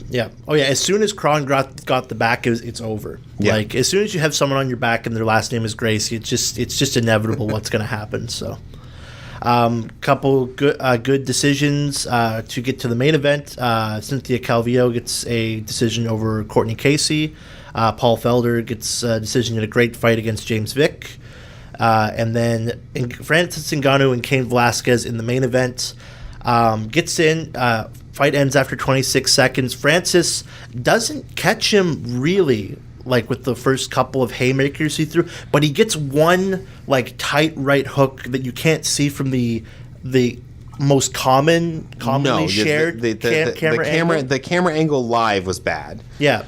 Yeah. Oh, yeah. As soon as Kron got the back, it's over. Yeah. Like, as soon as you have someone on your back and their last name is Gracie, it's just inevitable what's going to happen. So, couple good decisions to get to the main event. Cynthia Calvillo gets a decision over Courtney Casey. Paul Felder gets a decision in a great fight against James Vick. And then Francis Ngannou and Cain Velasquez in the main event. Gets in. Fight ends after 26 seconds. Francis doesn't catch him really, like with the first couple of haymakers he threw, but he gets one like tight right hook that you can't see from the most commonly shared camera angle. The camera angle live was bad. Yeah.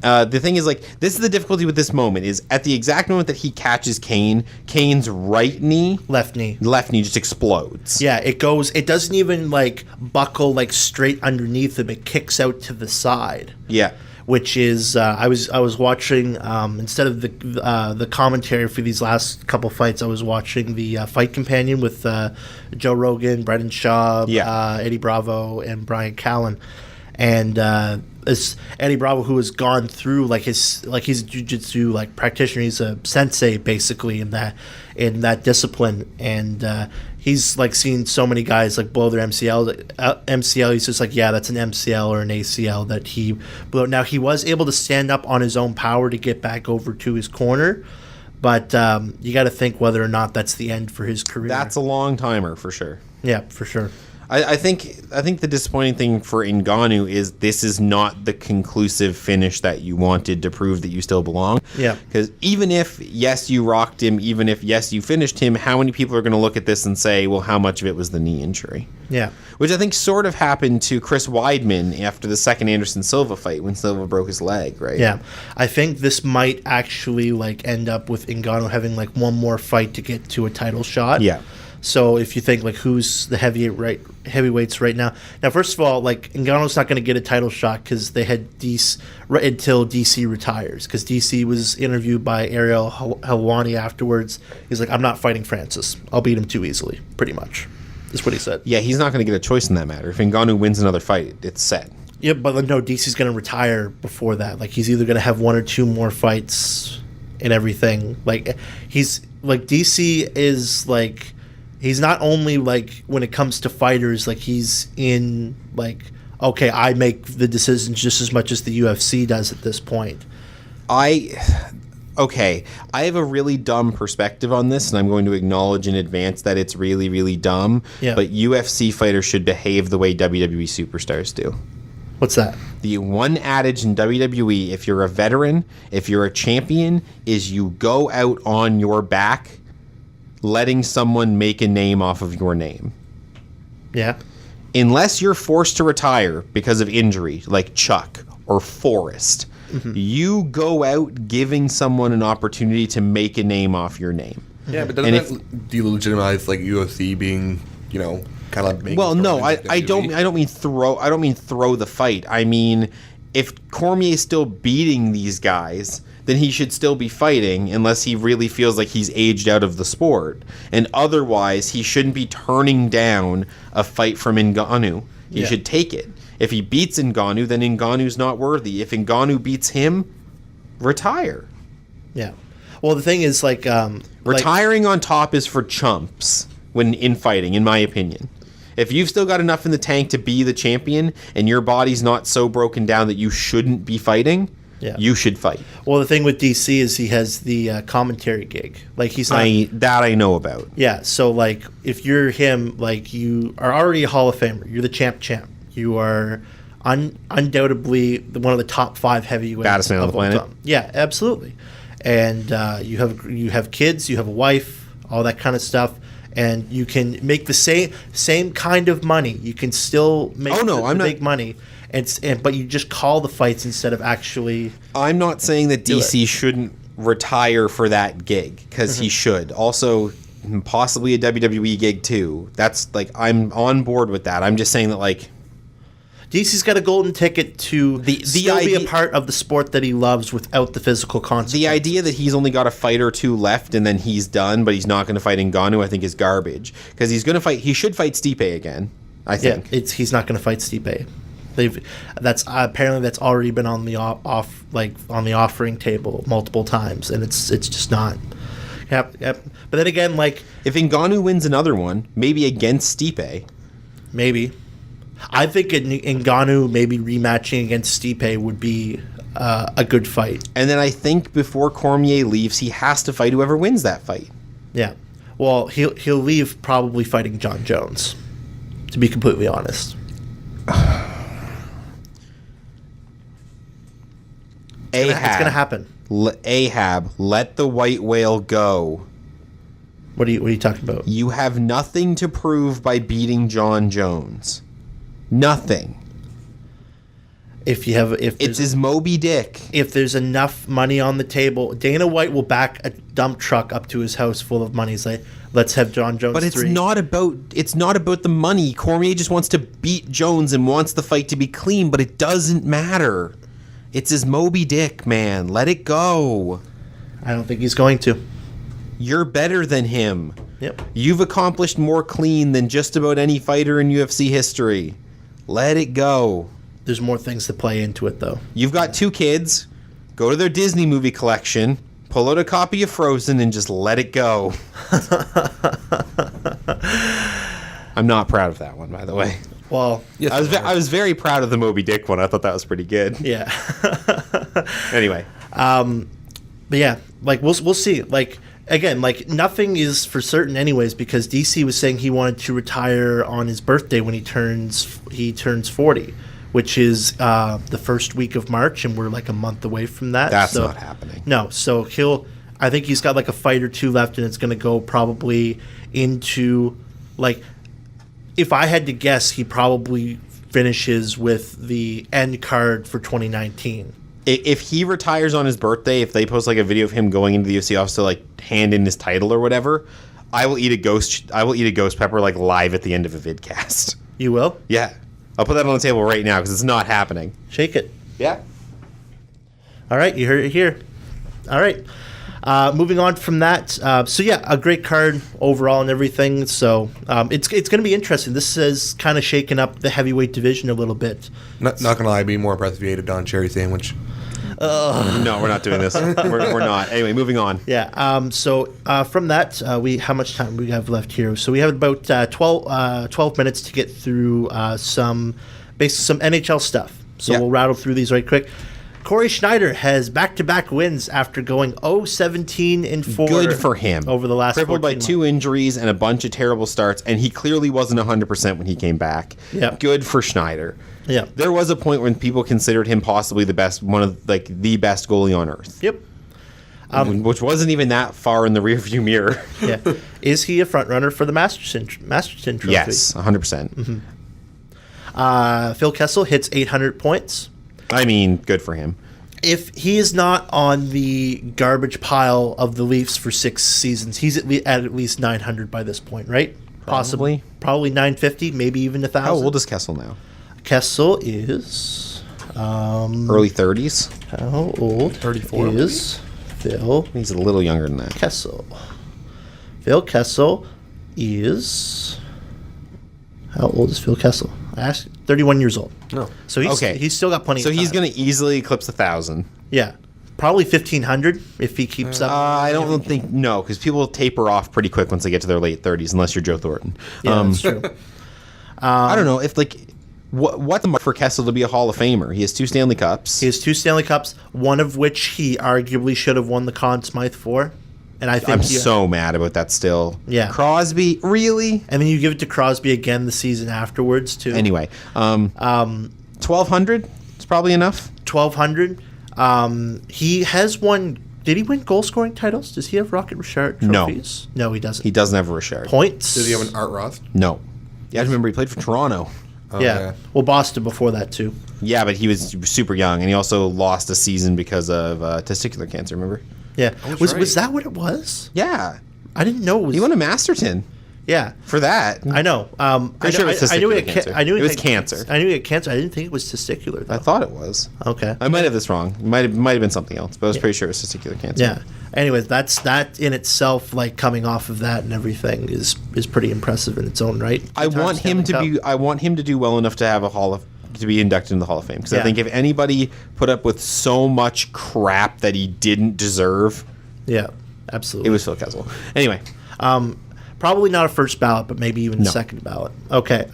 The thing is, like, this is the difficulty with this moment, is at the exact moment that he catches Cain, Cain's right knee, left knee just explodes. Yeah, it doesn't even, like, buckle, like, straight underneath him. It kicks out to the side. Yeah. Which is, I was watching, instead of the commentary for these last couple fights, I was watching the Fight Companion with Joe Rogan, Brendan Schaub, Eddie Bravo, and Brian Callen. And this Eddie Bravo, who has gone through he's a jiu-jitsu like practitioner, he's a sensei basically in that discipline, and he's like seen so many guys like blow their MCL. He's just like, yeah, that's an MCL or an ACL that he blew. Now he was able to stand up on his own power to get back over to his corner, but you got to think whether or not that's the end for his career. That's a long timer for sure. Yeah, for sure. I think the disappointing thing for Ngannou is this is not the conclusive finish that you wanted to prove that you still belong. Yeah. Because even if, yes, you rocked him, even if, yes, you finished him, how many people are going to look at this and say, well, how much of it was the knee injury? Yeah. Which I think sort of happened to Chris Weidman after the second Anderson Silva fight when Silva broke his leg, right? Yeah. I think this might actually like end up with Ngannou having like one more fight to get to a title shot. Yeah. So if you think like who's the heavyweights right now? Now, first of all, like Ngannou's not going to get a title shot because they had DC right until DC retires. Because DC was interviewed by Ariel Helwani afterwards. He's like, I'm not fighting Francis. I'll beat him too easily. Pretty much, is what he said. Yeah, he's not going to get a choice in that matter. If Ngannou wins another fight, it's set. Yeah, but no, DC's going to retire before that. Like he's either going to have one or two more fights and everything. Like he's like DC is like. He's not only like when it comes to fighters, like he's in like, okay, I make the decisions just as much as the UFC does at this point. I have a really dumb perspective on this, and I'm going to acknowledge in advance that it's really, really dumb. Yeah. But UFC fighters should behave the way WWE superstars do. What's that? The one adage in WWE, if you're a veteran, if you're a champion, is you go out on your back letting someone make a name off of your name. Yeah. Unless you're forced to retire because of injury, like Chuck or Forrest, you go out giving someone an opportunity to make a name off your name. Yeah, but doesn't that delegitimize like UFC being, kind of making? Well, no, I don't mean throw the fight. I mean, if Cormier's still beating these guys, then he should still be fighting unless he really feels like he's aged out of the sport. And otherwise, he shouldn't be turning down a fight from Ngannou. He should take it. If he beats Ngannou, then Ngannou's not worthy. If Ngannou beats him, retire. Yeah. Well, the thing is, like... retiring on top is for chumps. when in fighting, in my opinion. If you've still got enough in the tank to be the champion and your body's not so broken down that you shouldn't be fighting, you should fight. Well, the thing with DC is he has the commentary gig. Like, he's not... That I know about. Yeah, so, like, if you're him, like, you are already a Hall of Famer. You're the champ. You are undoubtedly one of the top 5 heavyweights. Baddest man on the planet. Time. Yeah, absolutely. And you have kids, you have a wife, all that kind of stuff. And you can make the same kind of money. You can still make big money, but you just call the fights instead of actually. I'm not saying that DC shouldn't retire for that gig, because he should. Also, possibly a WWE gig too. That's like, I'm on board with that. I'm just saying that, like, DC's got a golden ticket to still be a part of the sport that he loves without the physical consequences. The idea that he's only got a fight or 2 left and then he's done, but he's not going to fight Ngannou, I think is garbage. Because he's going to fight. He should fight Stipe again, I think. Yeah, he's not going to fight Stipe. Apparently that's already been on the offering table multiple times, and it's just not. Yep. But then again, like, if Ngannou wins another one, maybe against Stipe, maybe. I think Ngannou maybe rematching against Stipe would be a good fight. And then I think before Cormier leaves, he has to fight whoever wins that fight. Yeah. Well, he'll leave probably fighting John Jones, to be completely honest. It's going to happen. Ahab, let the white whale go. What are you talking about? You have nothing to prove by beating John Jones. Nothing. If it's his Moby Dick. If there's enough money on the table, Dana White will back a dump truck up to his house full of money. He's like, let's have John Jones. But it's not about the money. Cormier just wants to beat Jones and wants the fight to be clean, but it doesn't matter. It's his Moby Dick, man. Let it go. I don't think he's going to. You're better than him. Yep. You've accomplished more clean than just about any fighter in UFC history. Let it go. There's more things to play into it, though. You've got 2 kids. Go to their Disney movie collection, pull out a copy of Frozen, and just let it go. I'm not proud of that one, by the way. Well, yes, I was very proud of the Moby Dick one. I thought that was pretty good. Yeah. Anyway. But yeah, like we'll see. Like, again, like, nothing is for certain anyways, because DC was saying he wanted to retire on his birthday when he turns 40, which is the first week of March, and we're like a month away from that. That's not happening. No, so I think he's got like a fight or 2 left, and it's going to go probably into, like, if I had to guess, he probably finishes with the end card for 2019. If he retires on his birthday, if they post like a video of him going into the UFC office to like hand in his title or whatever, I will eat a ghost pepper like live at the end of a vidcast. You will? Yeah. I'll put that on the table right now because it's not happening. Shake it. Yeah. All right, you heard it here. All right. Moving on from that, so yeah, a great card overall and everything. So it's going to be interesting. This has kind of shaken up the heavyweight division a little bit. Not gonna lie, I'd be more impressed if you ate a Don Cherry sandwich. No, we're not doing this. We're not. Anyway, moving on. Yeah. So from that, how much time we have left here? So we have about 12 minutes to get through some NHL stuff. So we'll rattle through these right quick. Corey Schneider has back-to-back wins after going 0-17-4. Good for him. Over the last crippled by 2 injuries and a bunch of terrible starts, and he clearly wasn't 100% when he came back. Yeah. Good for Schneider. Yeah. There was a point when people considered him possibly the best goalie on earth. Yep. Which wasn't even that far in the rearview mirror. Yeah. Is he a front runner for the Masterton Trophy? Yes, 100%. Mm-hmm. Phil Kessel hits 800 points. I mean, good for him. If he is not on the garbage pile of the Leafs for 6 seasons, he's at least 900 by this point, right? Probably 950, maybe even 1,000. How old is Kessel now? Kessel is early 30s. How old 34 is Phil? He's a little younger than that. Kessel. Phil Kessel is... How old is Phil Kessel? I asked. 31 years old. No. So he's still got plenty of time. So he's going to easily eclipse 1,000. Yeah. Probably 1,500 if he keeps up. I don't think no, because people taper off pretty quick once they get to their late 30s, unless you're Joe Thornton. Yeah, that's true. I don't know if what the mark for Kessel to be a Hall of Famer. He has 2 Stanley Cups. He has 2 Stanley Cups, one of which he arguably should have won the Conn Smythe for. And I think I'm so mad about that still. Yeah. Crosby, really? And then you give it to Crosby again the season afterwards too. Anyway, 1,200 is probably enough. 1,200. He has won. Did he win goal scoring titles? Does he have Rocket Richard trophies? No, he doesn't. He doesn't have a Richard. Points. Does he have an Art Ross? No. You have to remember he played for Toronto. Oh, yeah. Well, Boston before that too. Yeah, but he was super young, and he also lost a season because of testicular cancer. Remember? Yeah. Oh, Was right. that what it was? Yeah. I didn't know it was. He won a Masterton Yeah. for that. I know. Pretty sure it was I knew testicular cancer. I knew It was cancer. I knew he had cancer. I didn't think it was testicular though. I thought it was. Okay. I might have this wrong. It might have been something else, but I was pretty sure it was testicular cancer. Yeah. Anyways, that in itself, like coming off of that and everything, is pretty impressive in its own right. I want him to do well enough to have to be inducted in the Hall of Fame, because I Yeah. think if anybody put up with so much crap that he didn't deserve, Yeah, absolutely. it was Phil Kessel. Anyway, Probably not a first ballot, but maybe even No. second ballot. Okay,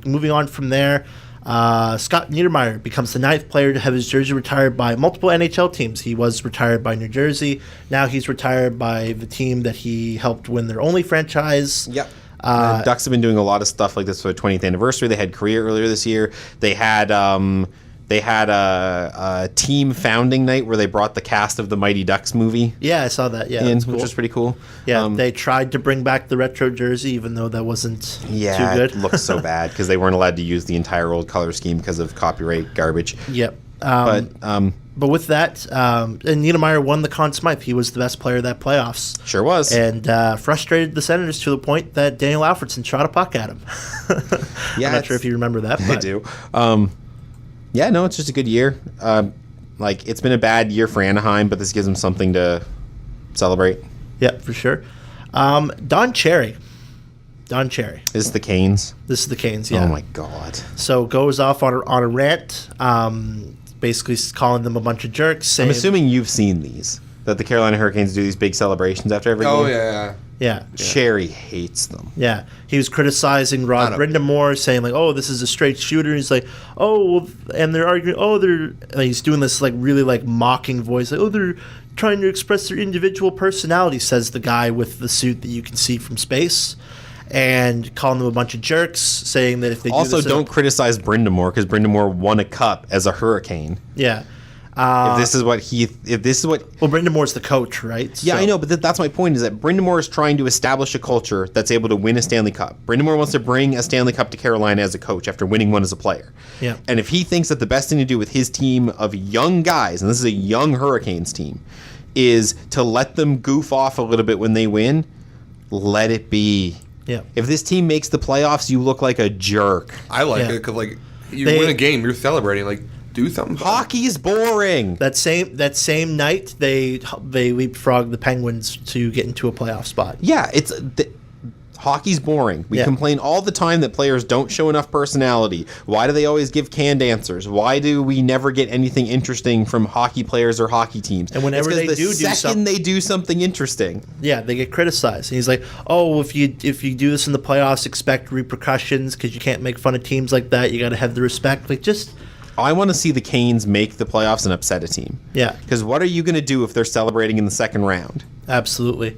moving on from there. Scott Niedermayer becomes the 9th player to have his jersey retired by multiple NHL teams. He was retired by New Jersey. Now he's retired by the team that he helped win their only franchise. yep. Ducks have been doing a lot of stuff like this for their 20th anniversary. They had Korea earlier this year. They had a team founding night where they brought the cast of the Mighty Ducks movie Yeah, I saw that. Yeah, in, that's cool. which was pretty cool. Yeah, they tried to bring back the retro jersey, even though that wasn't too good. It looks so bad because they weren't allowed to use the entire old color scheme because of copyright garbage. Yep. But But with that, and Niedermayer won the Conn Smythe. He was the best player of that playoffs. sure was. And frustrated the Senators to the point that Daniel Alfredson shot a puck at him. Yeah, I'm not sure if you remember that. I But do. Yeah, no, it's just a good year. It's been a bad year for Anaheim, but this gives them something to celebrate. Yeah, for sure. Don Cherry. This is the Canes. This is the Canes, yeah. Oh, my God. So goes off on a rant, basically calling them a bunch of jerks. Saying, I'm assuming you've seen these, that the Carolina Hurricanes do these big celebrations after every Oh, game. yeah. Yeah. Sherry hates them. Yeah, he was criticizing Rod Brindamore, saying like, "Oh, this is a straight shooter." He's like, "Oh," well, and they're arguing. "Oh, they're." And he's doing this like really like mocking voice, like, "Oh, they're trying to express their individual personality," says the guy with the suit that you can see from space, and calling them a bunch of jerks, saying that if they Also, do this don't criticize Brindamore because Brindamore won a cup as a Hurricane. yeah. If this is what Well, Brindamore's the coach, right? Yeah, So- I know, but that's my point, is that Brindamore is trying to establish a culture that's able to win a Stanley Cup. Brindamore wants to bring a Stanley Cup to Carolina as a coach after winning one as a player. Yeah. And if he thinks that the best thing to do with his team of young guys, and this is a young Hurricanes team, is to let them goof off a little bit when they win, let it be. Yeah. If this team makes the playoffs, you look like a jerk. I like Yeah. it because, like, you They- win a game, you're celebrating. Like, do something. Hockey is boring. That same night, they leapfrogged the Penguins to get into a playoff spot. Yeah, hockey's boring. We Yeah. complain all the time that players don't show enough personality. Why do they always give canned answers? Why do we never get anything interesting from hockey players or hockey teams? And whenever It's 'cause they the do second something- they do something interesting, Yeah, they get criticized. And he's like, "Oh, if you do this in the playoffs, expect repercussions because you can't make fun of teams like that. You got to have the respect." Like, just I want to see the Canes make the playoffs and upset a team. yeah, Because what are you going to do if they're celebrating in the second round? absolutely.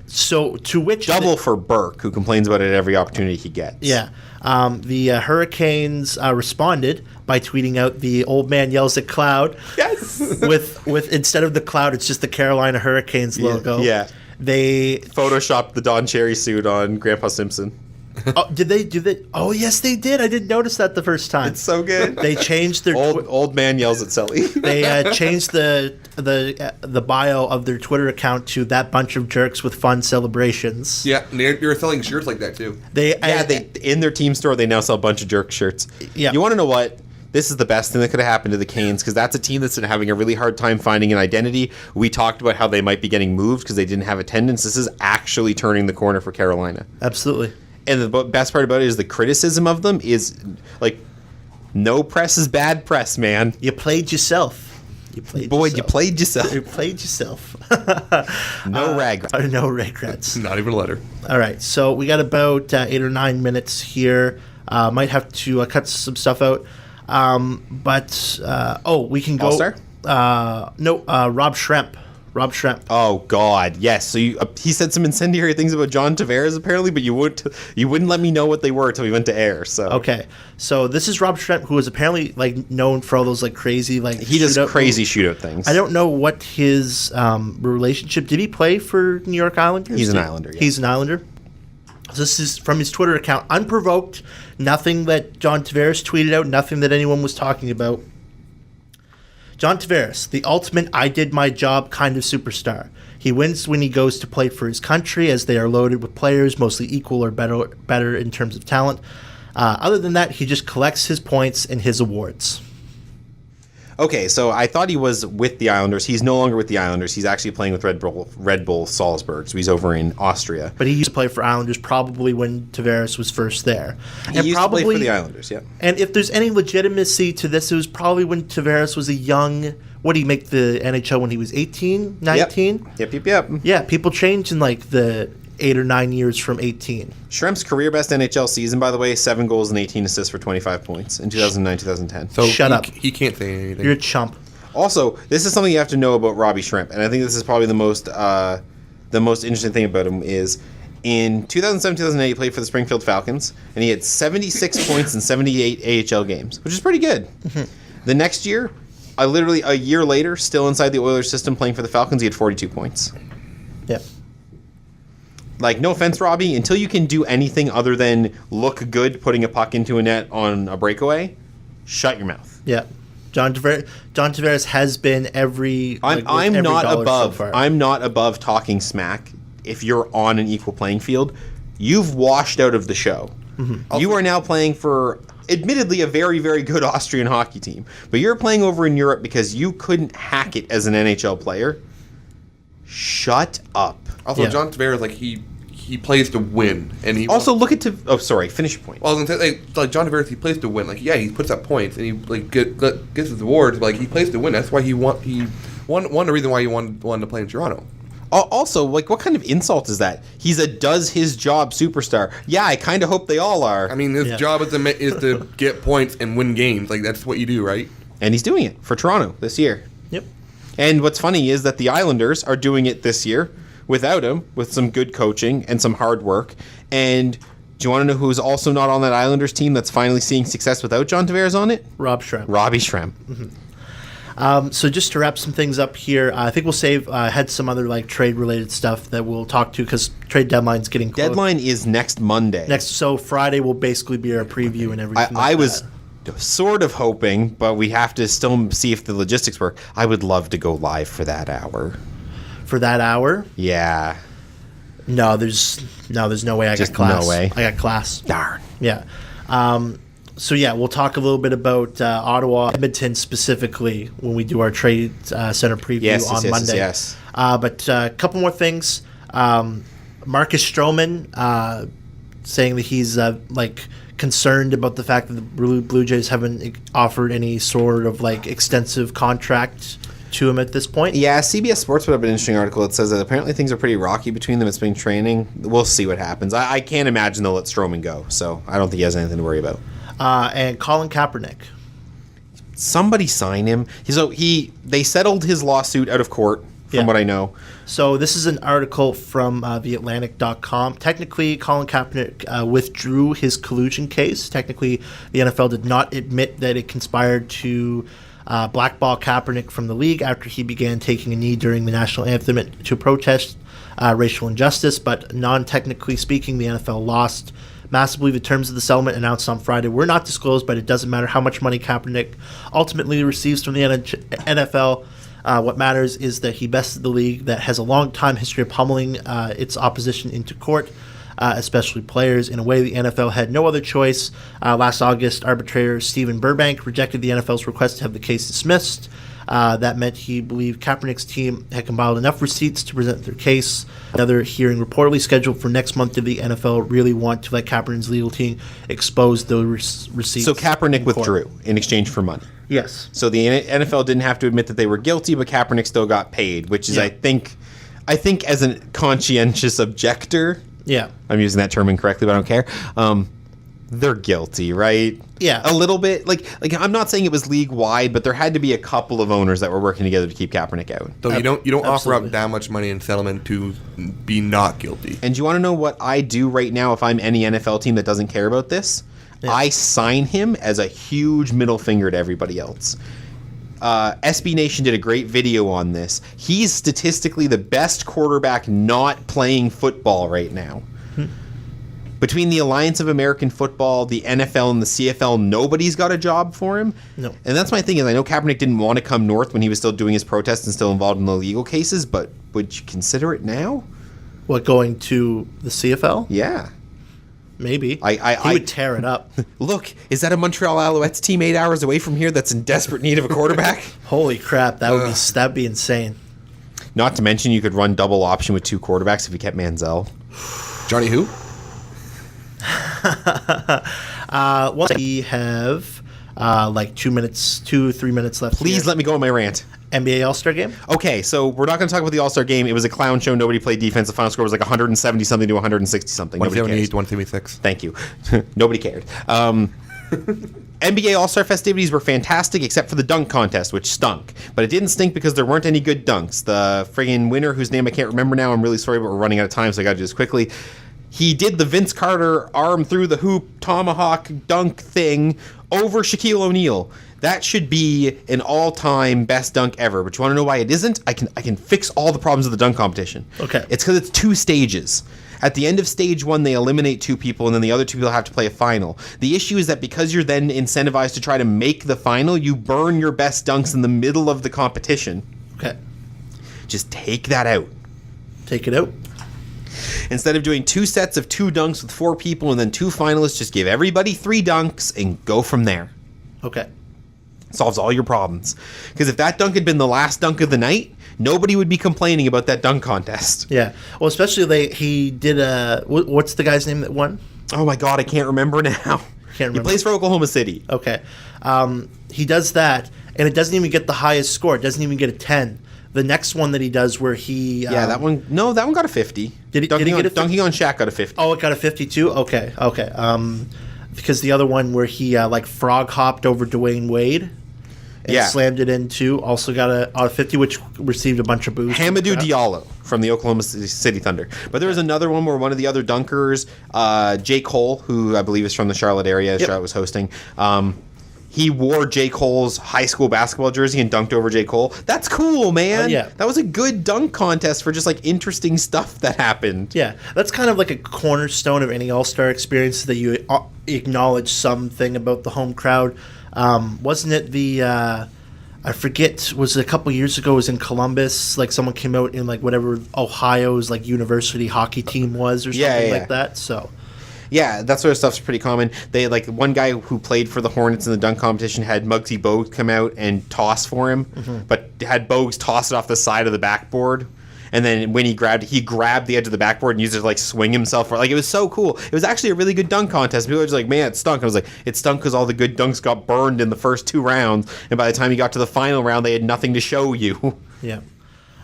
So to which Double for Burke, who complains about it at every opportunity he gets. yeah, the Hurricanes responded by tweeting out the "Old Man Yells at Cloud." Yes. with instead of the cloud, it's just the Carolina Hurricanes logo. yeah. They Photoshopped the Don Cherry suit on Grandpa Simpson. did they do that? Oh yes, they did. I didn't notice that the first time. It's so good. They changed their Old man yells at Sully. They changed the bio of their Twitter account to "That bunch of jerks with fun celebrations." Yeah, they're selling shirts like that too. They In their team store, they now sell a bunch of jerk shirts. Yeah. You want to know what? This is the best thing that could have happened to the Canes, because that's a team that's been having a really hard time finding an identity. We talked about how they might be getting moved because they didn't have attendance. This is actually turning the corner for Carolina. absolutely. And the best part about it is the criticism of them is, like, no press is bad press, man. You played yourself. You played Boy, yourself. you played yourself. You played yourself. No regrets. No regrets. Not even a letter. All right, so we got about 8 or 9 minutes here. Might have to cut some stuff out. We can go. All-Star? Rob Schremp. Rob Schremp. Oh God, yes. So he said some incendiary things about John Tavares apparently, but you wouldn't let me know what they were until we went to air. So Okay, so this is Rob Schremp, who is apparently like known for all those like crazy like he does crazy shootout things. I don't know what his relationship. Did he play for New York Islanders? He's an Islander. Yeah. He's an Islander. So this is from his Twitter account, unprovoked. Nothing that John Tavares tweeted out. Nothing that anyone was talking about. John Tavares, the ultimate I did my job kind of superstar. He wins when he goes to play for his country, as they are loaded with players mostly equal or better in terms of talent. Other than that, he just collects his points and his awards. Okay, so I thought he was with the Islanders. He's no longer with the Islanders. He's actually playing with Red Bull Salzburg. So he's over in Austria. But he used to play for Islanders probably when Tavares was first there. He used to play for the Islanders, yeah. And if there's any legitimacy to this, it was probably when Tavares was a young... What did he make the NHL when he was 18, 19? Yep. Yeah, people change in like the 8 or 9 years from 18. Schremp's career best NHL season, by the way, 7 goals and 18 assists for 25 points in 2009-2010. So Shut up. He can't say anything. You're a chump. Also, this is something you have to know about Robbie Schremp, and I think this is probably the most interesting thing about him is in 2007-2008 he played for the Springfield Falcons, and he had 76 points in 78 AHL games, which is pretty good. The next year, literally a year later, still inside the Oilers system playing for the Falcons, he had 42 points. Yep. Like, no offense, Robbie, until you can do anything other than look good putting a puck into a net on a breakaway, shut your mouth. Yeah. John Tavares has been every... I'm not above talking smack if you're on an equal playing field. You've washed out of the show. Mm-hmm. You are now playing for... admittedly a very, very good Austrian hockey team, but you're playing over in Europe because you couldn't hack it as an NHL player. Shut up. Also, Yeah. John Tavares, like he plays to win, and he Also look at finish your point. Well, I was gonna say, like John Tavares, he plays to win. Like, yeah, he puts up points and he like gets his awards, but like he plays to win. That's why one the reason why he wanted to play in Toronto. Also, like, what kind of insult is that? He's a does his job superstar. Yeah, I kind of hope they all are. I mean, his job is to get points and win games. Like, that's what you do, right? And he's doing it for Toronto this year. Yep. And what's funny is that the Islanders are doing it this year without him, with some good coaching and some hard work. And do you want to know who's also not on that Islanders team that's finally seeing success without John Tavares on it? Rob Schremp. Robbie Schremp. Mm-hmm. So just to wrap some things up here, I think we'll save. Had some other like trade related stuff that we'll talk to because trade deadline's getting close. Deadline is next Monday. So Friday will basically be our preview and everything. I was sort of hoping, but we have to still see if the logistics work. I would love to go live for that hour. For that hour? Yeah. No, there's no way. I got class. No way. I got class. Darn. Yeah. So yeah, we'll talk a little bit about Ottawa, Edmonton specifically when we do our trade center preview on Monday. Yes. But a couple more things. Marcus Stroman saying that he's concerned about the fact that the Blue Jays haven't offered any sort of extensive contract to him at this point. Yeah, CBS Sports put up an interesting article. It says that apparently things are pretty rocky between them at spring training. We'll see what happens. I can't imagine they'll let Stroman go, so I don't think he has anything to worry about. And Colin Kaepernick. Somebody sign him. They settled his lawsuit out of court, from what I know. So this is an article from theatlantic.com. Technically, Colin Kaepernick withdrew his collusion case. Technically, the NFL did not admit that it conspired to blackball Kaepernick from the league after he began taking a knee during the national anthem to protest racial injustice. But non-technically speaking, the NFL lost massively. The terms of the settlement announced on Friday were not disclosed, but it doesn't matter how much money Kaepernick ultimately receives from the NFL. What matters is that he bested the league that has a long time history of pummeling its opposition into court, especially players, in a way the NFL had no other choice. Last August, arbitrator Stephen Burbank rejected the NFL's request to have the case dismissed. That meant he believed Kaepernick's team had compiled enough receipts to present their case. Another hearing reportedly scheduled for next month. Did the NFL really want to let Kaepernick's legal team expose those receipts? So Kaepernick withdrew in exchange for money. Yes. So the NFL didn't have to admit that they were guilty, but Kaepernick still got paid, which is, Yeah. I think as a conscientious objector, Yeah. I'm using that term incorrectly, but I don't care. They're guilty, right? Yeah. A little bit. Like I'm not saying it was league wide, but there had to be a couple of owners that were working together to keep Kaepernick out. So you don't offer Absolutely. up that much money in settlement to be not guilty. And do you want to know what I do right now if I'm any NFL team that doesn't care about this? Yeah. I sign him as a huge middle finger to everybody else. SB Nation did a great video on this. He's statistically the best quarterback not playing football right now. Between the Alliance of American Football, the NFL, and the CFL, nobody's got a job for him. No. And that's my thing is I know Kaepernick didn't want to come north when he was still doing his protests and still involved in the legal cases, but would you consider it now? What, going to the CFL? Yeah. Maybe. I he would tear it up. Look, is that a Montreal Alouettes team 8 hours away from here that's in desperate need of a quarterback? Holy crap, that'd be insane. Not to mention you could run double option with 2 quarterbacks if you kept Manziel. Johnny who? Well, we have like 3 minutes left. Please let me go on my rant. NBA All-Star Game? Okay, so we're not going to talk about the All-Star Game. It was a clown show. Nobody played defense. The final score was like 170-something to 160-something. Nobody 178 cares. to 176. Thank you. Nobody cared. NBA All-Star festivities were fantastic except for the dunk contest, which stunk. But it didn't stink because there weren't any good dunks. The friggin' winner, whose name I can't remember now, I'm really sorry, but we're running out of time, so I got to do this quickly. He did the Vince Carter arm through the hoop tomahawk dunk thing over Shaquille O'Neal. That should be an all-time best dunk ever. But you want to know why it isn't? I can fix all the problems of the dunk competition. Okay. It's because it's 2 stages. At the end of stage 1, they eliminate 2 people, and then the other 2 people have to play a final. The issue is that because you're then incentivized to try to make the final, you burn your best dunks in the middle of the competition. Okay. Just take that out. Take it out. Instead of doing 2 sets of 2 dunks with 4 people and then 2 finalists, just give everybody 3 dunks and go from there. Okay. Solves all your problems. Because if that dunk had been the last dunk of the night, nobody would be complaining about that dunk contest. Yeah. Well, especially he did what's the guy's name that won? Oh my God, I can't remember now. Can't remember. He plays for Oklahoma City. Okay. He does that, and it doesn't even get the highest score. It doesn't even get a 10. The next one that he does where he... Yeah, that one got a 50. Did he get a 50? Dunking on Shaq got a 50. Oh, it got a 52? Okay. Because the other one where he frog hopped over Dwayne Wade and slammed it in too also got a 50, which received a bunch of boos. Hamidou Diallo from the Oklahoma City Thunder. But there was another one where one of the other dunkers, J. Cole, who I believe is from the Charlotte area, Charlotte was hosting, he wore J. Cole's high school basketball jersey and dunked over J. Cole. That's cool, man. Yeah. That was a good dunk contest for just like interesting stuff that happened. Yeah, that's kind of like a cornerstone of any All-Star experience that you acknowledge something about the home crowd. Wasn't it the I forget, was it a couple years ago? It was in Columbus. Like someone came out in like whatever Ohio's like university hockey team was or something like that. So. Yeah, that sort of stuff's pretty common. They like one guy who played for the Hornets in the dunk competition had Muggsy Bogues come out and toss for him, but had Bogues toss it off the side of the backboard. And then when he grabbed the edge of the backboard and used it to like swing himself. Like it was so cool. It was actually a really good dunk contest. People were just like, man, it stunk. I was like, it stunk because all the good dunks got burned in the first 2 rounds, and by the time you got to the final round, they had nothing to show you. Yeah.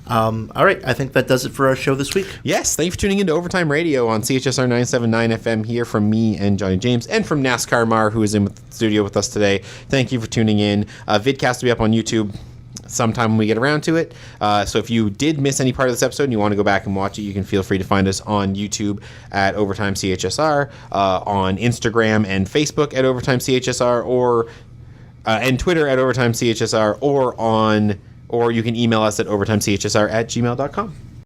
All right, I think that does it for our show this week. Yes, thank you for tuning into Overtime Radio on CHSR 979 FM here from me and Johnny James, and from NASCAR Marr, who is in the studio with us today. Thank you for tuning in. Vidcast will be up on YouTube sometime when we get around to it. So if you did miss any part of this episode and you want to go back and watch it, you can feel free to find us on YouTube at Overtime CHSR, on Instagram and Facebook at Overtime CHSR, or and Twitter at Overtime CHSR, or you can email us at overtimechsr@gmail.com.